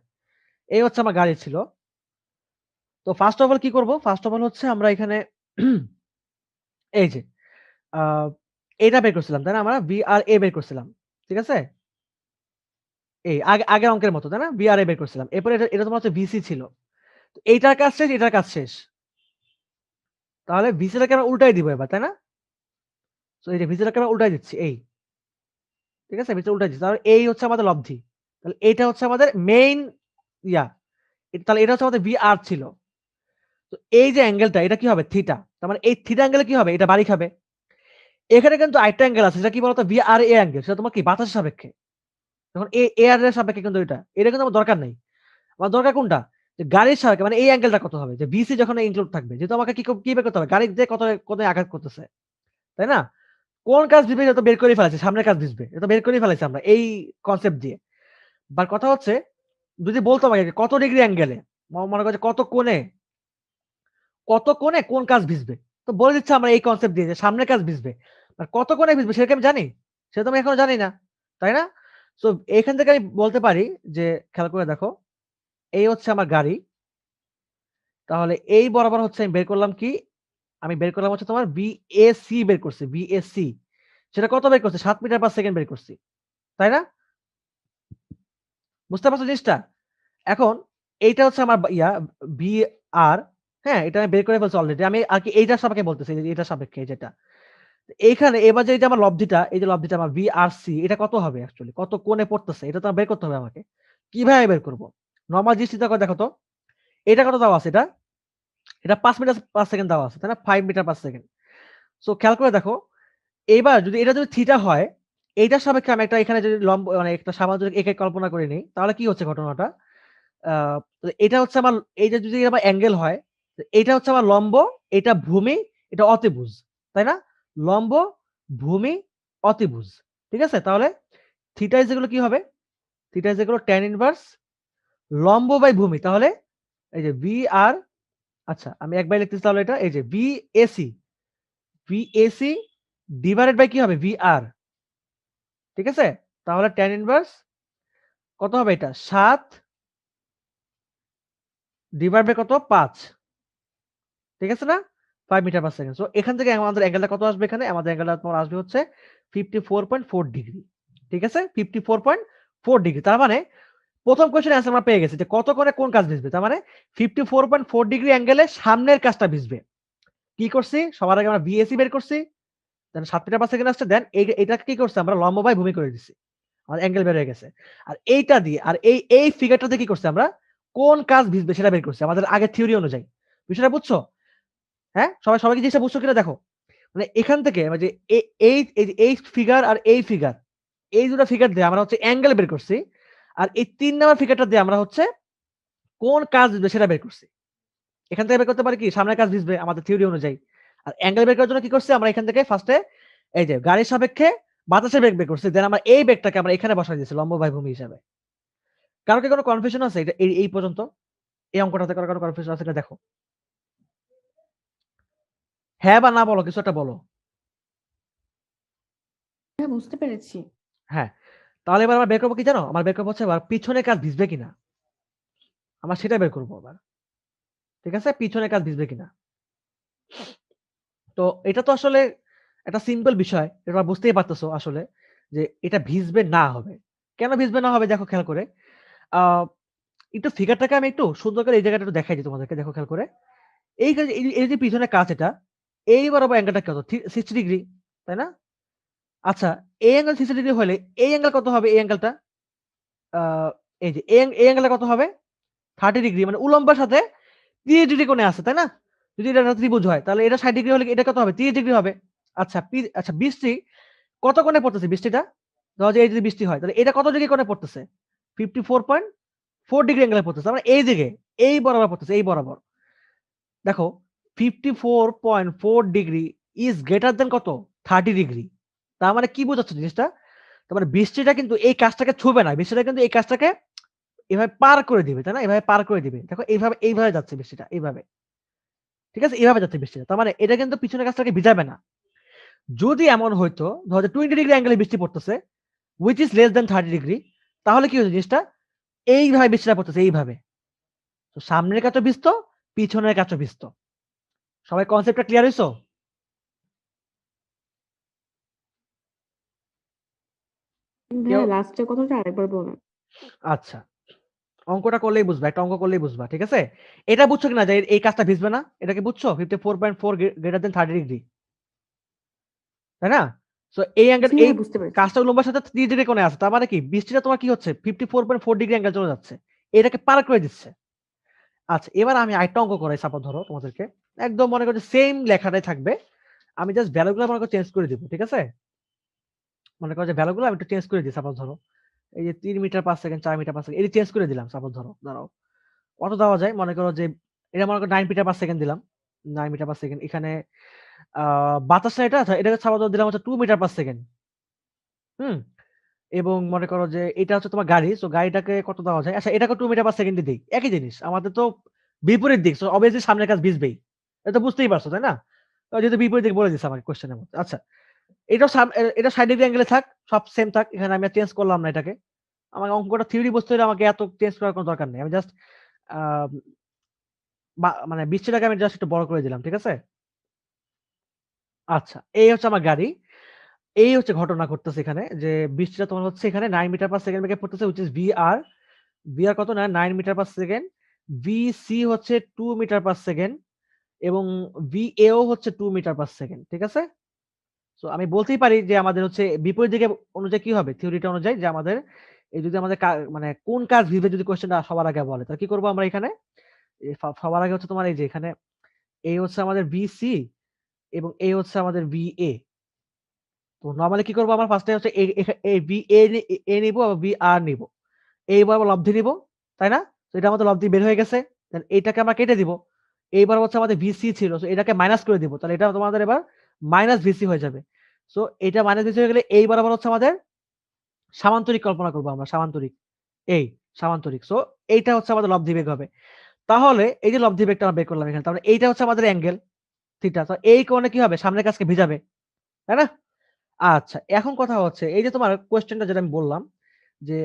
এই হচ্ছে আমার গাড়ি ছিল। তো ফার্স্ট অফ অল কি করব? ফার্স্ট অফ অল হচ্ছে আমরা এখানে এই যে আ এটা বের করছিলাম, তাই না? আমরা VRA বের করছিলাম। ঠিক আছে? এই আগের অঙ্কের মতো, তাই না? VRA বের করছিলাম। এরপরে এটা তোমার হচ্ছে VC ছিল। তো এইটার কাজ শেষ, এটার কাজ শেষ। তাহলে VC টাকে আমরা উল্টাই দিব এবার, তাই না? সো এই যে VC টাকে আমরা উল্টাই দিচ্ছি এই। ঠিক আছে? VC উল্টাই দিচ্ছি। তাহলে এই হচ্ছে আমাদের লব্ধি। তাহলে এইটা হচ্ছে আমাদের মেইন ইয়া। তাহলে এটা হচ্ছে আমাদের VR ছিল। তো এই যে অ্যাঙ্গেলটা এটা কি হবে? থিটা। তার মানে এই থিটা অ্যাঙ্গেলে কি হবে? এটা বাড়ি খাবে। এখানে কিন্তু আরেকটা অ্যাঙ্গেল আছে। সেটা কি বলতো? VRA angle. সেটা তোমার কি বাতাসের সাপেক্ষে। এখন AR এর সাপেক্ষে কিন্তু এটা। এটা কিন্তু আমার দরকার নাই। আমার দরকার কোনটা? যে গাড়ির সাপেক্ষে মানে এই অ্যাঙ্গেলটা কত হবে? যে VC যখন ইনক্লুড থাকবে। যেহেতু আমাকে কি বের করতে হবে? গাড়ির যে কোথায় আঘাত করতেছে। তাই না? কোন কাজ দিবে এটা তো বের করেই ফেলেছি। সামনের কাজ দিসবে। এটা তো বের করেই ফেলাইছি আমরা এই কনসেপ্ট দিয়ে। বাট কথা হচ্ছে যদি বলতো আমাকে কত ডিগ্রি অ্যাঙ্গেলে, মনে করো যে কত কোণে কোন কাজ ভিজবে। তো বলে দিচ্ছে আমরা এই কনসেপ্ট দিয়ে যে সামনের কাজ ভিজবে। আর কত কোণে ভিজবে সেটা কি আমি জানি? সেটা তো আমি এখনো জানি না। তাই না? সো এখান থেকে আমি বলতে পারি যে খেয়াল করে দেখো, এই হচ্ছে আমার গাড়ি। তাহলে এই বরাবর হচ্ছে আমি বের করলাম কি? আমি বের করলাম হচ্ছে তোমার VAC বের করছি। VAC সেটা কত বের করছি? ৭ মিটার পার সেকেন্ড বের করছি। তাই না? বুঝতে পারছো জিনিসটা? এখন এইটা হচ্ছে আমার VR, হ্যাঁ? এটা আমি বের করে ফেলছি অলরেডি। আমি আরকি এইটার সাপেক্ষে বলতেছি, এইটার সাপেক্ষে যেটা। এইখানে এবার যে আমার লব্ধিটা, এই যে লব্ধিটা আমার VRC, এটা কত হবে অ্যাকচুয়ালি, কত কোণে পড়তেছে এটা তো বের করতে হবে আমাকে। কিভাবে বের করব? নরমাল দৃষ্টিতে করে দেখো তো, এটা কত দেওয়া আছে, এটা 5 মিটার পার সেকেন্ড দেওয়া আছে, তাই না? 5 মিটার পার সেকেন্ড। সো খেয়াল করে দেখো, এইবার যদি এটা যদি থিটা হয়, এইটার সাপেক্ষে আমি একটা এখানে যদি লম্ব মানে একটা সামান্য এঁকে কল্পনা করে নিই, তাহলে কি হচ্ছে ঘটনাটা? আ এটা হচ্ছে আমার, এই যে যদি আমার অ্যাঙ্গেল হয়, এটা হচ্ছে আমার লম্ব, এটা ভূমি, এটা অতিভুজ। তাই না? লম্ব, ভূমি, অতিভুজ। ঠিক আছে? তাহলে থিটা ইজ ইকুয়াল কি হবে? Theta is equal tan inverse লম্ব বাই ভূমি। তাহলে এই যে VR, আচ্ছা আমি একবারে লিখতেছি তাহলে এটা, এই যে VAC ডিভাইডেড বাই কি হবে? VR। ঠিক আছে? তাহলে tan ইনভার্স কত হবে এটা? 7 ডিভাইড বাই কত? 5। ঠিক আছে না? 5 মিটার পার সেকেন্ড। সো এখান থেকে আমাদের অ্যাঙ্গেলটা কত আসবে এখানে? আমাদের অ্যাঙ্গেলটা তোমার আসবে হচ্ছে 54.4 ডিগ্রি। ঠিক আছে? 54.4 ডিগ্রি। তার মানে ১ম কোয়েশ্চেনের অ্যান্সার আমরা পেয়ে গেছি যে কত কোণে কোন কাজ ভিজবে। তার মানে 54.4 ডিগ্রি অ্যাঙ্গেলে সামনের কাজটা ভিজবে। কি করছি? সবার আগে আমরা VAC বের করছি। দেন 7 মিটার পার সেকেন্ড আসছে। দেন এইটাকে কি করছি? আমরা লম্ব বাই ভূমি করে দিছি। আমাদের অ্যাঙ্গেল বের হয়ে গেছে। আর এইটা দিয়ে আর এই ফিগারটা দিয়ে কি করছি আমরা? কোন কাজ ভিজবে সেটা বের করছি। আমাদের আগের থিওরি অনুযায়ী। বিষয়টা বুঝছো? হ্যাঁ? সবাই কি জিনিসটা বুঝছো কিনা দেখো। মানে এখান থেকে যে এ এই ফিগার আর এই ফিগার, এই ২ টা ফিগার দিয়ে আমরা হচ্ছে অ্যাঙ্গেল বের করছি। আর এই ৩ নাম্বার ফিগারটা দিয়ে আমরা হচ্ছে কোন কাজ ভিজবে সেটা বের করছি। এখান থেকে বের করতে পারি কি? সামনের কাজ ভিজবে আমাদের থিওরি অনুযায়ী। আর অ্যাঙ্গেল বের করার জন্য কি করছি? আমরা এখান থেকে ফার্স্টে এই যে গাড়ির সাপেক্ষে বাতাসের বেগ বের করছি। দেন আমরা এই বেগটাকে আমরা এখানে বসায় দিয়েছি লম্ব বাই ভূমি হিসাবে। কারো কি কোনো কনফিউশন আছে এটা এই পর্যন্ত? এই অঙ্কটাতে কারো কনফিউশন আছে কিনা দেখো। হ্যাঁ বা না বলো, কিছু একটা বলো। হ্যাঁ, বুঝতে পেরেছি। হ্যাঁ। তাহলে এবার আমরা বের করব কি জানো? আমার বের করব হচ্ছে এবার পিছনের কাজ ভিজবে কিনা। আমরা সেটা বের করব এবার। ঠিক আছে? পিছনের কাজ ভিজবে কিনা। তো এটা তো আসলে একটা সিম্পল বিষয়। এটা বুঝতেই পারতেছো আসলে যে এটা ভিজবে না হবে। কেন ভিজবে না হবে দেখো খেয়াল করে। আ একটু ফিগারটাকে আমি একটু সুন্দর করে এই জায়গাটা একটু দেখাই দিই তোমাদেরকে, দেখো খেয়াল করে। এই যে পিছনের কাজ এটা, এই বরাবর অ্যাঙ্গেলটা কত? 60 ডিগ্রি। তাই না? আচ্ছা, এই অ্যাঙ্গেল 60 ডিগ্রি হলে এই অ্যাঙ্গেল কত হবে এই অ্যাঙ্গেলটা? আ এই যে এই অ্যাঙ্গেলটা কত হবে? 30 ডিগ্রি, মানে উল্লম্বের সাথে 30 ডিগ্রি কোণে আছে, তাই না? যদি এটা একটা ত্রিভুজ হয় তাহলে এটা 60 ডিগ্রি হলে এটা কত হবে? 30 ডিগ্রি হবে। আচ্ছা বৃষ্টি কত কোণে পড়তেছে বৃষ্টিটা? ধরো যে এই যদি বৃষ্টি হয় তাহলে এটা কত ডিগ্রি কোণে পড়তেছে? 54.4 ডিগ্রি অ্যাঙ্গেলে পড়তেছে। মানে এই দিকে, এই বরাবর পড়তেছে, এই বরাবর। দেখো 54.4 ডিগ্রি ইজ গ্রেটার দ্যান কত? 30 ডিগ্রি। তার মানে কি বোঝাচ্ছে জিনিসটা? তার মানে বৃষ্টিটা কিন্তু এই কাজটাকে ছুবে না। বৃষ্টিটা কিন্তু এই কাজটাকে এভাবে পার করে দিবে, তাই না? এভাবে পার করে দিবে। দেখো এইভাবে যাচ্ছে বৃষ্টিটা, এইভাবে। ঠিক আছে? এভাবে যাচ্ছে বৃষ্টিটা। তার মানে এটা কিন্তু পিছনের কাজটাকে ভিজাবে না। যদি এমন হইতো, ধরো যে 20 ডিগ্রি অ্যাঙ্গেলে বৃষ্টি পড়তেছে, which is less than 30 degree, তাহলে কি হতো জিনিসটা? এইভাবে বৃষ্টিটা পড়তেছে, এইভাবে। তো সামনের কাচও ভিজতো, পিছনের কাচও ভিজতো। সবাই কনসেপ্টটা ক্লিয়ার হইছো? কেউ ভাইয়া লাস্টের কথাটা আরেকবার বলুন। আচ্ছা, অঙ্কটা করলেই বুঝবা, একটা অঙ্ক করলেই বুঝবা। ঠিক আছে? এটা বুঝছো কিনা যে এই কাজটা ভিজবে না? এটা কি বুঝছো? 54.4 গ্রেটার দ্যান 30 ডিগ্রি। তাই না? সো এই অ্যাঙ্গেল, জি এই ভাইয়া, বুঝতে পেরেছি। কাজটা উল্লম্বের সাথে 30 ডিগ্রি কোণে আছে। তার মানে কি? বৃষ্টিটা তোমার কি হচ্ছে? 54.4 ডিগ্রি অ্যাঙ্গেল চলে যাচ্ছে। এটাকে পার করে দিচ্ছে। আচ্ছা, এবার আমি আরেকটা অঙ্ক করাই সাপোজ ধরো তোমাদেরকে। একদম মনে করো যে সেইম লেখাটাই থাকবে। আমি জাস্ট ভ্যালু গুলো মনে করো চেঞ্জ করে দিব। ঠিক আছে? মনে করো যে ভ্যালু গুলো আমি একটু চেঞ্জ করে দিই সাপোজ ধরো। এই যে 3 metre per second, 4 metre per second, এটা চেঞ্জ করে দিলাম সাপোজ ধরো। দাঁড়াও। কত দেওয়া যায়? মনে করো যে এটা মনে করো 9 মিটার পার সেকেন্ড দিলাম। 9 মিটার পার সেকেন্ড। এখানে আ বাতাসটা এটাকে সাপোজ দিলাম হচ্ছে 2 মিটার পার সেকেন্ড। হুম? এবং মনে করো যে এটা হচ্ছে তোমার গাড়ি। সো গাড়িটাকে কত দেওয়া যায়? আচ্ছা, এটাকে 2 মিটার পার সেকেন্ডে দেই। একই জিনিস। আমাদের তো বিপরীত দিক। সো অবভিয়াসলি সামনের কাজ ভিজবেই। এটা তো বুঝতেই পারছো, তাই না? যেহেতু বিপরীত দিক বলে দিছে আমাকে কোয়েশ্চেনের মধ্যে। আচ্ছা। এটা 60 ডিগ্রি অ্যাঙ্গেলে থাক, সব সেম থাক। এখানে আমি আর চেঞ্জ করলাম না এটাকে। আমার অঙ্কটা থিওরি বুঝতে হলে আমাকে এত চেঞ্জ করার কোনো দরকার নেই। আমি জাস্ট আ মানে বৃষ্টিটাকে আমি জাস্ট একটু বড় করে দিলাম। ঠিক আছে? আচ্ছা, এই হচ্ছে আমার গাড়ি। এই হচ্ছে ঘটনা ঘটতেছে এখানে যে বৃষ্টিটা তোমার হচ্ছে এখানে 9 মিটার পার সেকেন্ড বেগে পড়তেছে, which is VR। VR কত না 9 মিটার পার সেকেন্ড। VC হচ্ছে 2 মিটার পার সেকেন্ড এবং VA ও হচ্ছে 2 মিটার পার সেকেন্ড। ঠিক আছে? সো আমি বলতেই পারি যে আমাদের হচ্ছে বিপরীত দিকে অনুযায়ী কি হবে, থিওরিটা অনুযায়ী যে আমাদের এই যদি আমাদের মানে কোন কাজ ভিবে যদি কোশ্চেনটা সবার আগে বলে, তাহলে কি করবো আমরা এখানে? সবার আগে হচ্ছে তোমার এই যে এখানে এই হচ্ছে আমাদের বিসি এবং এই হচ্ছে আমাদের বিএ। তো নরমালি কি করবো আমরা ফার্স্টে হচ্ছে এই বিএ নিবো এবং বিআর নিবো। এইবার আবার লব্ধি নিব, তাই না? তো এটা আমাদের লব্ধি বের হয়ে গেছে। দেন এইটাকে আমরা কেটে দিব। এইবার হচ্ছে আমাদের ভিসি ছিল। সো এটাকে মাইনাস করে দিব। তাহলে এটা তোমাদের এবার মাইনাস ভিসি হয়ে যাবে। সো এটা মাইনাস ভিসি হয়ে গেলে এইবার আবার হচ্ছে আমাদের সামান্তরিক কল্পনা করব আমরা, সামান্তরিক। এই সামান্তরিক। সো এইটা হচ্ছে আমাদের লব্ধি বেগ হবে। তাহলে এই যে লব্ধি বেগটা আমরা বের করলাম এখানে। তার মানে এইটা হচ্ছে আমাদের অ্যাঙ্গেল থিটা। তো এই কোণে কি হবে? সামনের কাজকে ভিজাবে। তাই না? আচ্ছা, এখন কথা হচ্ছে এই যে তোমার কোয়েশ্চেনটা যেটা আমি বললাম যে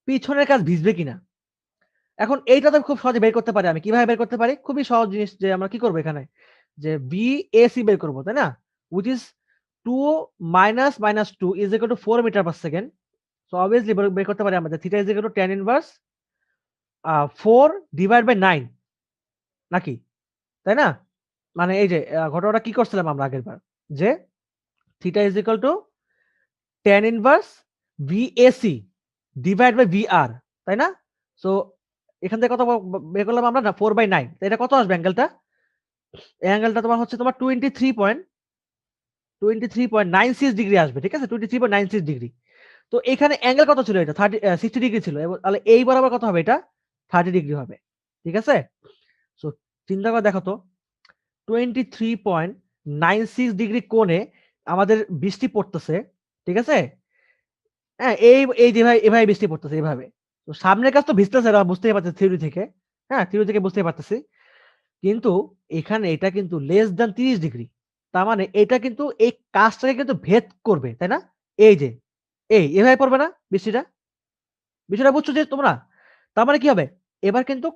পিছনের কাজ ভিজবে কিনা? এখন এইটা তো খুব সহজে বের করতে পারি আমি। কিভাবে বের করতে পারি? খুবই সহজ জিনিস যে আমরা কি করব এখানে? যে BAC বের করব, তাই না? Which is 2 minus 2 is equal to 4 metre per second. So obviously বের করতে পারি আমরা যে theta is equal to tan inverse 4 divided by 9 নাকি? তাই না? মানে এই যে ঘটনাটা কি করছিলাম আমরা আগেরবার? যে theta is equal to tan inverse BAC divided by BR, তাই না? সো এখান থেকে কত বের করলাম আমরা? না 4/9। তো এটা কত আসবে অ্যাঙ্গেলটা? এই অ্যাঙ্গেলটা তোমার হচ্ছে তোমার 23.96 ডিগ্রি আসবে। ঠিক আছে? 23.96 ডিগ্রি। তো এখানে অ্যাঙ্গেল কত ছিল এটা? 60 ডিগ্রি ছিল। এবং তাহলে এই বরাবর কত হবে এটা? 30 ডিগ্রি হবে। ঠিক আছে? সো চিন্তা করে দেখো তো 23.96 ডিগ্রি কোণে আমাদের বৃষ্টি পড়তেছে। ঠিক আছে? হ্যাঁ, এই যে এভাবে বৃষ্টি পড়তেছে এভাবে। তো সামনের কাজ তো ভিজতেছে না, বুঝতেই পারছেন থিওরি থেকে। হ্যাঁ, থিওরি থেকে বুঝতেই পারতেছি। কিন্তু এখানে এটা কিন্তু লেস দ্যান 30 ডিগ্রি। তার মানে এটা কিন্তু এই কাজটাকে কিন্তু ভেদ করবে, তাই না? এই যে এভাবে পড়বে না বৃষ্টিটা? বিষয়টা বুঝছো যে তোমরা? তার মানে কি হবে? এবার কিন্তু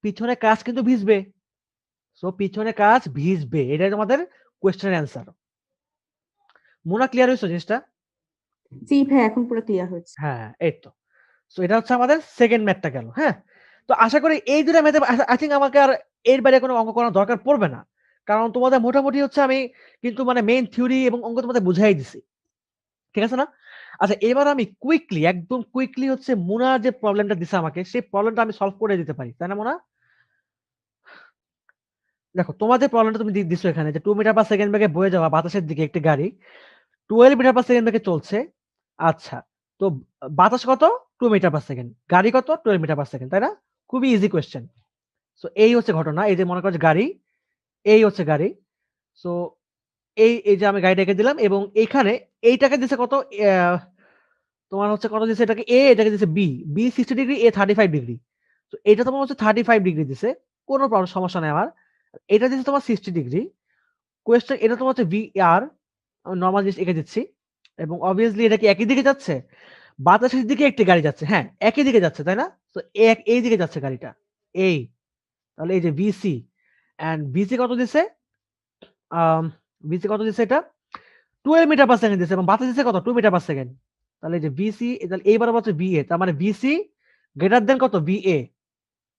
পিছনে কাজ কিন্তু ভিজবে। সো পিছনে কাজ ভিজবে। এটাই তোমাদের কোয়েশ্চেন এর অ্যান্সার। মোনা ক্লিয়ার হইছে জিনিসটা? জি ভাই, এখন পুরো ক্লিয়ার হয়েছে। হ্যাঁ, এই তো। সো এটা হচ্ছে আমাদের সেকেন্ড ম্যাথটা গেল। হ্যাঁ? তো আশা করি এই ২ টা ম্যাথে আই থিংক আমাকে আর এর বাইরে কোনো অঙ্ক করার দরকার পড়বে না। কারণ তোমাদের মোটামুটি হচ্ছে আমি কিন্তু মানে মেইন থিওরি এবং অঙ্ক তোমাদের বুঝাই দিছি। ঠিক আছে না? আচ্ছা, এবার আমি কুইকলি একদম কুইকলি হচ্ছে মুনার যে প্রবলেমটা দিছে আমাকে সেই প্রবলেমটা আমি সলভ করে দিতে পারি। তাই না মুনা? দেখো তোমার যে প্রবলেমটা তুমি দিছো এখানে যে 2 মিটার পার সেকেন্ড বেগে বয়ে যাওয়া বাতাসের দিকে একটি গাড়ি 12 মিটার পার সেকেন্ড বেগে চলছে। আচ্ছা। তো বাতাস কত? 2 মিটার পার সেকেন্ড। গাড়ি কত? 12 মিটার পার সেকেন্ড। তাই না? খুবই ইজি কোয়েশ্চেন। সো এই হচ্ছে ঘটনা। এই যে মনে করো যে গাড়ি, এই হচ্ছে গাড়ি। সো এই যে আমি গাড়িটা এঁকে দিলাম এবং এইখানে এইটাকে দিছে কত? তোমার হচ্ছে কত দিছে এটাকে A, এটাকে দিছে B। B 60 degree, A 35 degree. তো এটা তোমার হচ্ছে 35 ডিগ্রি দিছে। কোন সমস্যা নাই আমার। এটা দিছে তোমার 60 ডিগ্রি। কোয়েশ্চেন এটা তোমার হচ্ছে VR। আমি নরমাল জিনিস এঁকে দিচ্ছি। এবং obviously এটা কি একই দিকে যাচ্ছে? বাতাসের দিকে একটি গাড়ি যাচ্ছে। হ্যাঁ, একই দিকে যাচ্ছে, তাই না? তো এই দিকে যাচ্ছে গাড়িটা। এই। তাহলে এই যে BC অ্যান্ড BC কত দিছে? আম BC কত দিছে এটা? 12 মিটার পার সেকেন্ড দিছে এবং বাতাস দিছে কত? 2 মিটার পার সেকেন্ড। তাহলে এই যে BC তাহলে এই বরাবর হচ্ছে BA। তার মানে BC গ্রেটার দ্যান কত? BA।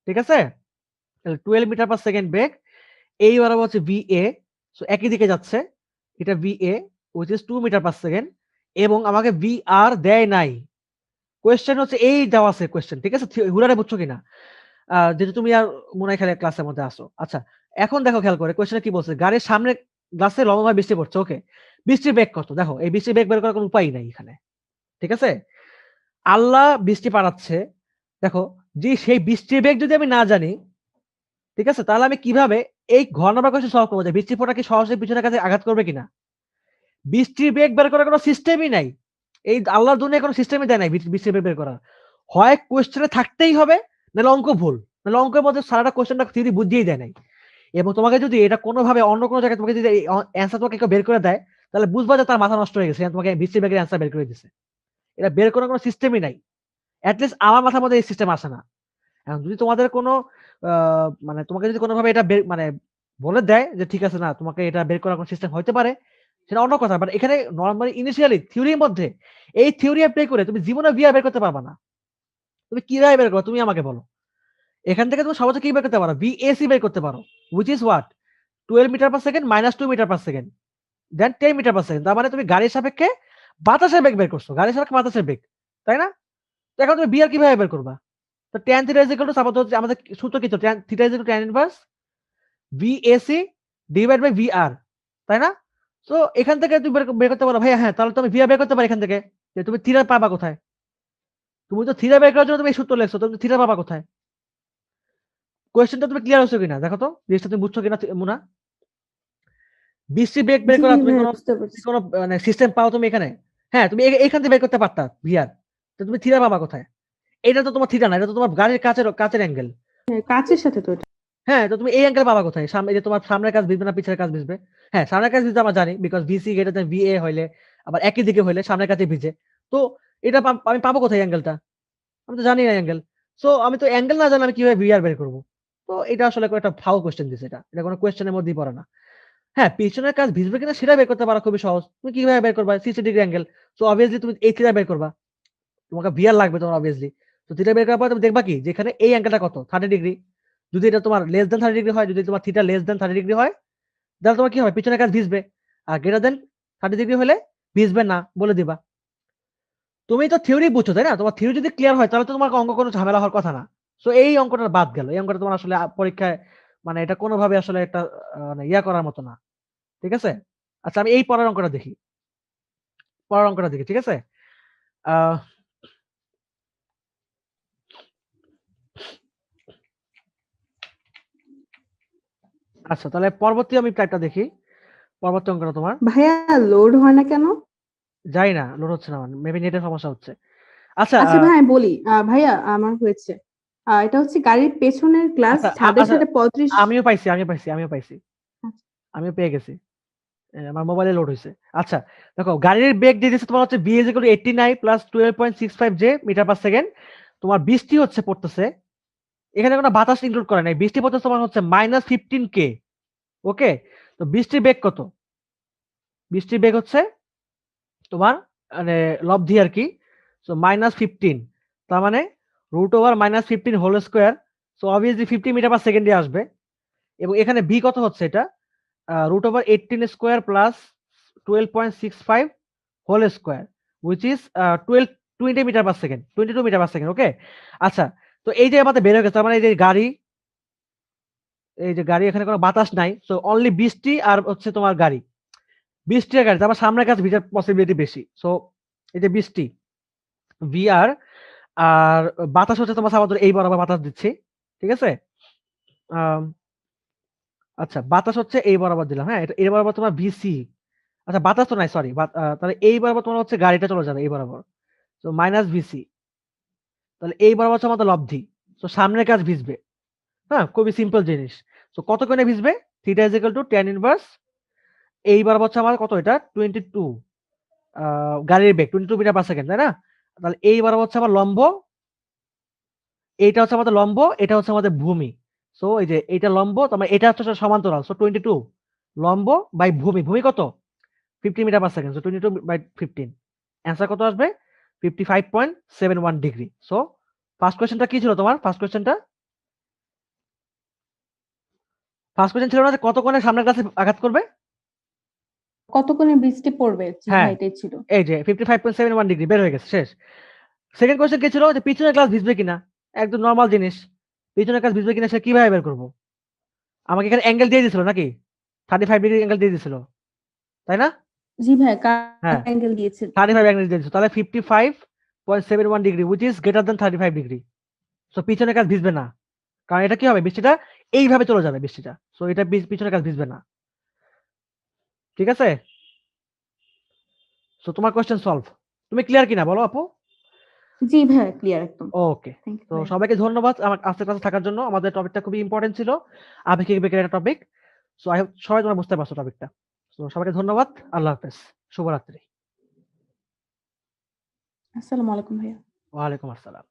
ঠিক আছে? তাহলে 12 মিটার পার সেকেন্ড বেগ। এই বরাবর হচ্ছে BA। সো একই দিকে যাচ্ছে। এটা BA which is 2 metre per second এবং আমাকে VR দেয় নাই। কোয়েশ্চেন হচ্ছে এই দেওয়া আছে কোয়েশ্চেন। ঠিক আছে? হুলারে বুঝছো কিনা? যেহেতু তুমি আর মনে হয় খেলে ক্লাসের মধ্যে আসো। আচ্ছা, এখন দেখো খেয়াল করে কোয়েশ্চেনে কি বলছে? গাড়ির সামনে গ্লাসে লম্বাভাবে বৃষ্টি পড়ছে। ওকে। বৃষ্টির বেগ কত? দেখো এই বৃষ্টির বেগ বের করার কোনো উপায়ই নাই এখানে। ঠিক আছে? আল্লাহ বৃষ্টি পাঠাচ্ছে। দেখো যে সেই বৃষ্টির বেগ যদি আমি না জানি, ঠিক আছে? তাহলে আমি কিভাবে এই ঘর নাম্বার কোয়েশ্চেন সলভ করব যে বৃষ্টির ফোঁটা কি সরাসরি পিছনের কাছে আঘাত করবে কিনা? বৃষ্টির বেগ বের করার কোনো সিস্টেমই নাই। এই আল্লাহর দুনিয়ায় কোনো সিস্টেমই দেয় নাই বৃষ্টির বেগ বের করার। হয় কোয়েশ্চেনে থাকতেই হবে, নাহলে অঙ্ক ভুল। নাহলে অঙ্কের মধ্যে সারাটা কোয়েশ্চেনটা থিওরি বুঝিয়েই দেয় নাই। এবং তোমাকে যদি এটা কোনোভাবে অন্য কোনো জায়গায় তোমাকে যদি এই অ্যান্সার তোমাকে কেউ বের করে দেয়, তাহলে বুঝবা যে তার মাথা নষ্ট হয়ে গেছে। তোমাকে বৃষ্টির বেগের অ্যান্সার বের করে দিছে। এটা বের করার কোনো সিস্টেমই নাই। এট লিস্ট আমার মাথার মধ্যে এই সিস্টেম আসে না। এখন যদি তোমাদের কোনো আ মানে তোমাকে যদি কোনোভাবে এটা মানে বলে দেয় যে ঠিক আছে না তোমাকে এটা বের করার কোনো সিস্টেম হইতে পারে, সেটা অন্য কথা। বাট এখানে নরমালি ইনিশিয়ালি থিওরির মধ্যে এই থিওরি এপ্লাই করে তুমি জীবনে VR বের করতে পারবা না। তুমি কিভাবে বের করবা? তুমি আমাকে বলো। এখান থেকে তুমি সর্বোচ্চ কি বের করতে পারো? BAC বের করতে পারো। which is what? 12 metre per second minus 2 metre per second. Then 10 metre per second. তার মানে তুমি গাড়ির সাপেক্ষে বাতাসের বেগ বের করছো, গাড়ির সাপেক্ষে বাতাসের বেগ, তাই না? তো এখন তুমি বিআর কিভাবে বের করবা? তো tan theta is equal to suppose হচ্ছে আমাদের সূত্র কি তো tan theta is equal to tan inverse VAC divide by VR, তাই না? তো এখান থেকে তুমি বের করতে পারো ভাইয়া, হ্যাঁ তাহলে তুমি ভিআর বের করতে পারো এখান থেকে, যে তুমি থিটা পাবা কোথায়? তুমি তো থিটা বের করার জন্য তুমি এই সূত্র লিখছো, তুমি থিটা পাবা কোথায়? কোয়েশ্চেনটা তুমি ক্লিয়ার হইছো কিনা দেখো তো, জিনিসটা তুমি বুঝছো কিনা মুনা? বৃষ্টি বেগ বের জি করা তুমি ভাইয়া কোনো বুঝতে পারছি। কোনো মানে সিস্টেম পাও তুমি এখানে? হ্যাঁ, তুমি এখান থেকে বের করতে পারতা ভিআর। তো তুমি থিটা পাবা কোথায়? এটা তো তোমার থিটা না, এটা তো তোমার গাড়ির কাচের অ্যাঙ্গেল। হ্যাঁ, কাচের সাথে তো এটা। হ্যাঁ, তো তুমি এই অ্যাঙ্গেল পাবা কোথায়? সামনে যে তোমার সামনের কাজ ভিজবে না পিছের কাজ ভিজবে? হ্যাঁ, সামনের কাজ ভিজবে আমরা জানি, because VC greater than VA হইলে আবার একই দিকে হইলে সামনের কাছে ভিজে। তো এটা আমি পাবো কোথায় অ্যাঙ্গেলটা? আমি তো জানি না অ্যাঙ্গেল। সো আমি তো অ্যাঙ্গেল না জানলে আমি কিভাবে ভিআর বের করব? তো এটা আসলে একটা ফাউল কোয়েশ্চেন দিছে এটা। এটা কোনো কোয়েশ্চেনের মধ্যেই পড়ে না। হ্যাঁ, পিছনের কাজ ভিজবে কিনা সেটা বের করতে পারা খুবই সহজ। তুমি কিভাবে বের করবা? 60 ডিগ্রি অ্যাঙ্গেল। সো obviously তুমি এই থিটা বের করবা। তোমাকে ভিআর লাগবে তোমার obviously। তো থিটা বের করার পর তুমি দেখবা কি যে এখানে এই অ্যাঙ্গেলটা কত? 30 ডিগ্রি। যদি এটা তোমার লেস দ্যান 30 ডিগ্রি হয়, যদি তোমার থিটা লেস দ্যান 30 ডিগ্রি হয়, তাহলে তোমার কি হবে? পিছনের কাজ ভিজবে। আর গ্রেটার দ্যান 30 ডিগ্রি হলে ভিজবে না বলে দিবা। তুমি তো থিওরি বুঝছো, তাই না? তোমার থিওরি যদি ক্লিয়ার হয় তাহলে তো তোমার অঙ্ক কোনো ঝামেলা হওয়ার কথা না। সো এই অঙ্কটা বাদ গেল। এই অঙ্কটা তোমার আসলে পরীক্ষায় মানে এটা কোনোভাবে আসলে একটা মানে ইয়া করার মতো না। ঠিক আছে? আচ্ছা আমি এই পরের অঙ্কটা দেখি। পরের অঙ্কটা দেখি, ঠিক আছে? আ আচ্ছা তাহলে পরবর্তী আমি টাইপটা দেখি। পরবর্তী অঙ্কটা তোমার। ভাইয়া লোড হয় না কেন? জানি না লোড হচ্ছে না আমার। মেবি নেটের সমস্যা হচ্ছে। আচ্ছা আচ্ছা ভাই আমি বলি, ভাইয়া আমার হয়েছে। এটা হচ্ছে গাড়ির পেছনের গ্লাস আচ্ছা ছাদের আচ্ছা সাথে 35। আমিও পাইছি। আমিও পেয়ে গেছি। আমার মোবাইলে লোড হইছে। আচ্ছা দেখো গাড়ির বেগ দিয়ে দিচ্ছে তোমার হচ্ছে v is equal to 89 plus 12.65 j metre per second. তোমার বৃষ্টি হচ্ছে পড়তেছে। এখানে কোনো বাতাস ইনক্লুড করে নাই। বৃষ্টি পড়তেছে তোমার হচ্ছে -15 k। ওকে? তো বৃষ্টির বেগ কত? বৃষ্টির বেগ হচ্ছে তোমার মানে লব্ধি আরকি। সো -15 তার মানে √15 whole square. So obviously 50 metre per সেকেন্ডে আসবে। এবং এখানে v কত হচ্ছে এটা? √18 square plus 12.65 whole square which is 20 metre per second, 22 metre per second. Okay? আচ্ছা তো এই যে আমাদের বের হয়ে গেছে, তার মানে এই যে গাড়ি এখানে কোনো বাতাস নাই। সো অনলি বৃষ্টি আর হচ্ছে তোমার গাড়ি। বৃষ্টি আর গাড়ি, তার মানে সামনের কাছে ভিজার পসিবিলিটি বেশি। সো এই যে বৃষ্টি VR আর বাতাস হচ্ছে তোমার সাপোজ এই বরাবর বাতাস দিচ্ছি। ঠিক আছে? আম আচ্ছা বাতাস হচ্ছে এই বরাবর দিলাম। হ্যাঁ? এটা এই বরাবর তোমার VC। আচ্ছা বাতাস তো নাই সরি। তাহলে এই বরাবর তোমার হচ্ছে গাড়িটা চলে যাবে এই বরাবর। So -VC। তাহলে এই বরাবর হচ্ছে আমাদের লব্ধি। সো সামনের কাজ ভিজবে। হ্যাঁ? খুবই সিম্পল জিনিস। সো কত কোণে ভিজবে? Theta is equal to tan inverse এই বরাবর হচ্ছে আমার কত এটা? 22 আ গাড়ির বেগ 22 মিটার পার সেকেন্ড, তাই না? তাহলে এই বরাবর হচ্ছে আমার লম্ব, এইটা হচ্ছে আমাদের লম্ব, এটা হচ্ছে আমাদের ভূমি। সো এই যে এইটা লম্ব, তার মানে এটা হচ্ছে সমান্তরাল। সো 22 লম্ব বাই ভূমি। ভূমি কত? 50 metre per second. So 22 by 15। Answer কত আসবে? 55.71 ডিগ্রি। সো ফার্স্ট কোয়েশ্চেনটা কি ছিল তোমার? ফার্স্ট কোয়েশ্চেন ছিল না যে কত কোণে সামনের গ্লাসে আঘাত করবে? কতক্ষণে বৃষ্টি পড়বে? জি হ্যাঁ, ভাই এটাই ছিল। এই যে 55.71 ডিগ্রি বের হয়ে গেছে শেষ। সেকেন্ড কোয়েশ্চেন কি ছিল? যে পিছনের গ্লাস ভিজবে কিনা? একদম নরমাল জিনিস। পিছনের গ্লাস ভিজবে কিনা সে কিভাবে বের করব? আমাকে এখানে অ্যাঙ্গেল দিয়ে দিছিল নাকি? 35 ডিগ্রি অ্যাঙ্গেল দিয়ে দিছিল। তাই না? জি ভাই হ্যাঁ, কাট অ্যাঙ্গেল দিয়েছে। 35 অ্যাঙ্গেল দিয়ে দিছিল। তাহলে 55.71 degree which is greater than 35 degree. So পিছনের কাজ ভিজবে না। কারণ এটা কি হবে? বৃষ্টিটা এইভাবে চলে যাবে বৃষ্টিটা। সো এটা পিছনের কাজ ভিজবে না। ঠিক আছে? সো তোমার কোয়েশ্চেন সলভ। তুমি ক্লিয়ার কিনা বলো আপু? জি ভাইয়া ক্লিয়ার একদম। ওকে। থ্যাংক ইউ তো ভাইয়া। সবাইকে ধন্যবাদ আমার আজকের ক্লাসে থাকার জন্য। আমাদের টপিকটা খুবই ইম্পোর্টেন্ট ছিল। আপেক্ষিক বেগের একটা টপিক। সো আই হোপ সবাই তোমরা বুঝতে পারছো টপিকটা। সো সবাইকে ধন্যবাদ। আল্লাহ হাফেজ। শুভরাত্রি। আসসালামু আলাইকুম ভাইয়া। ওয়ালাইকুম আসসালাম।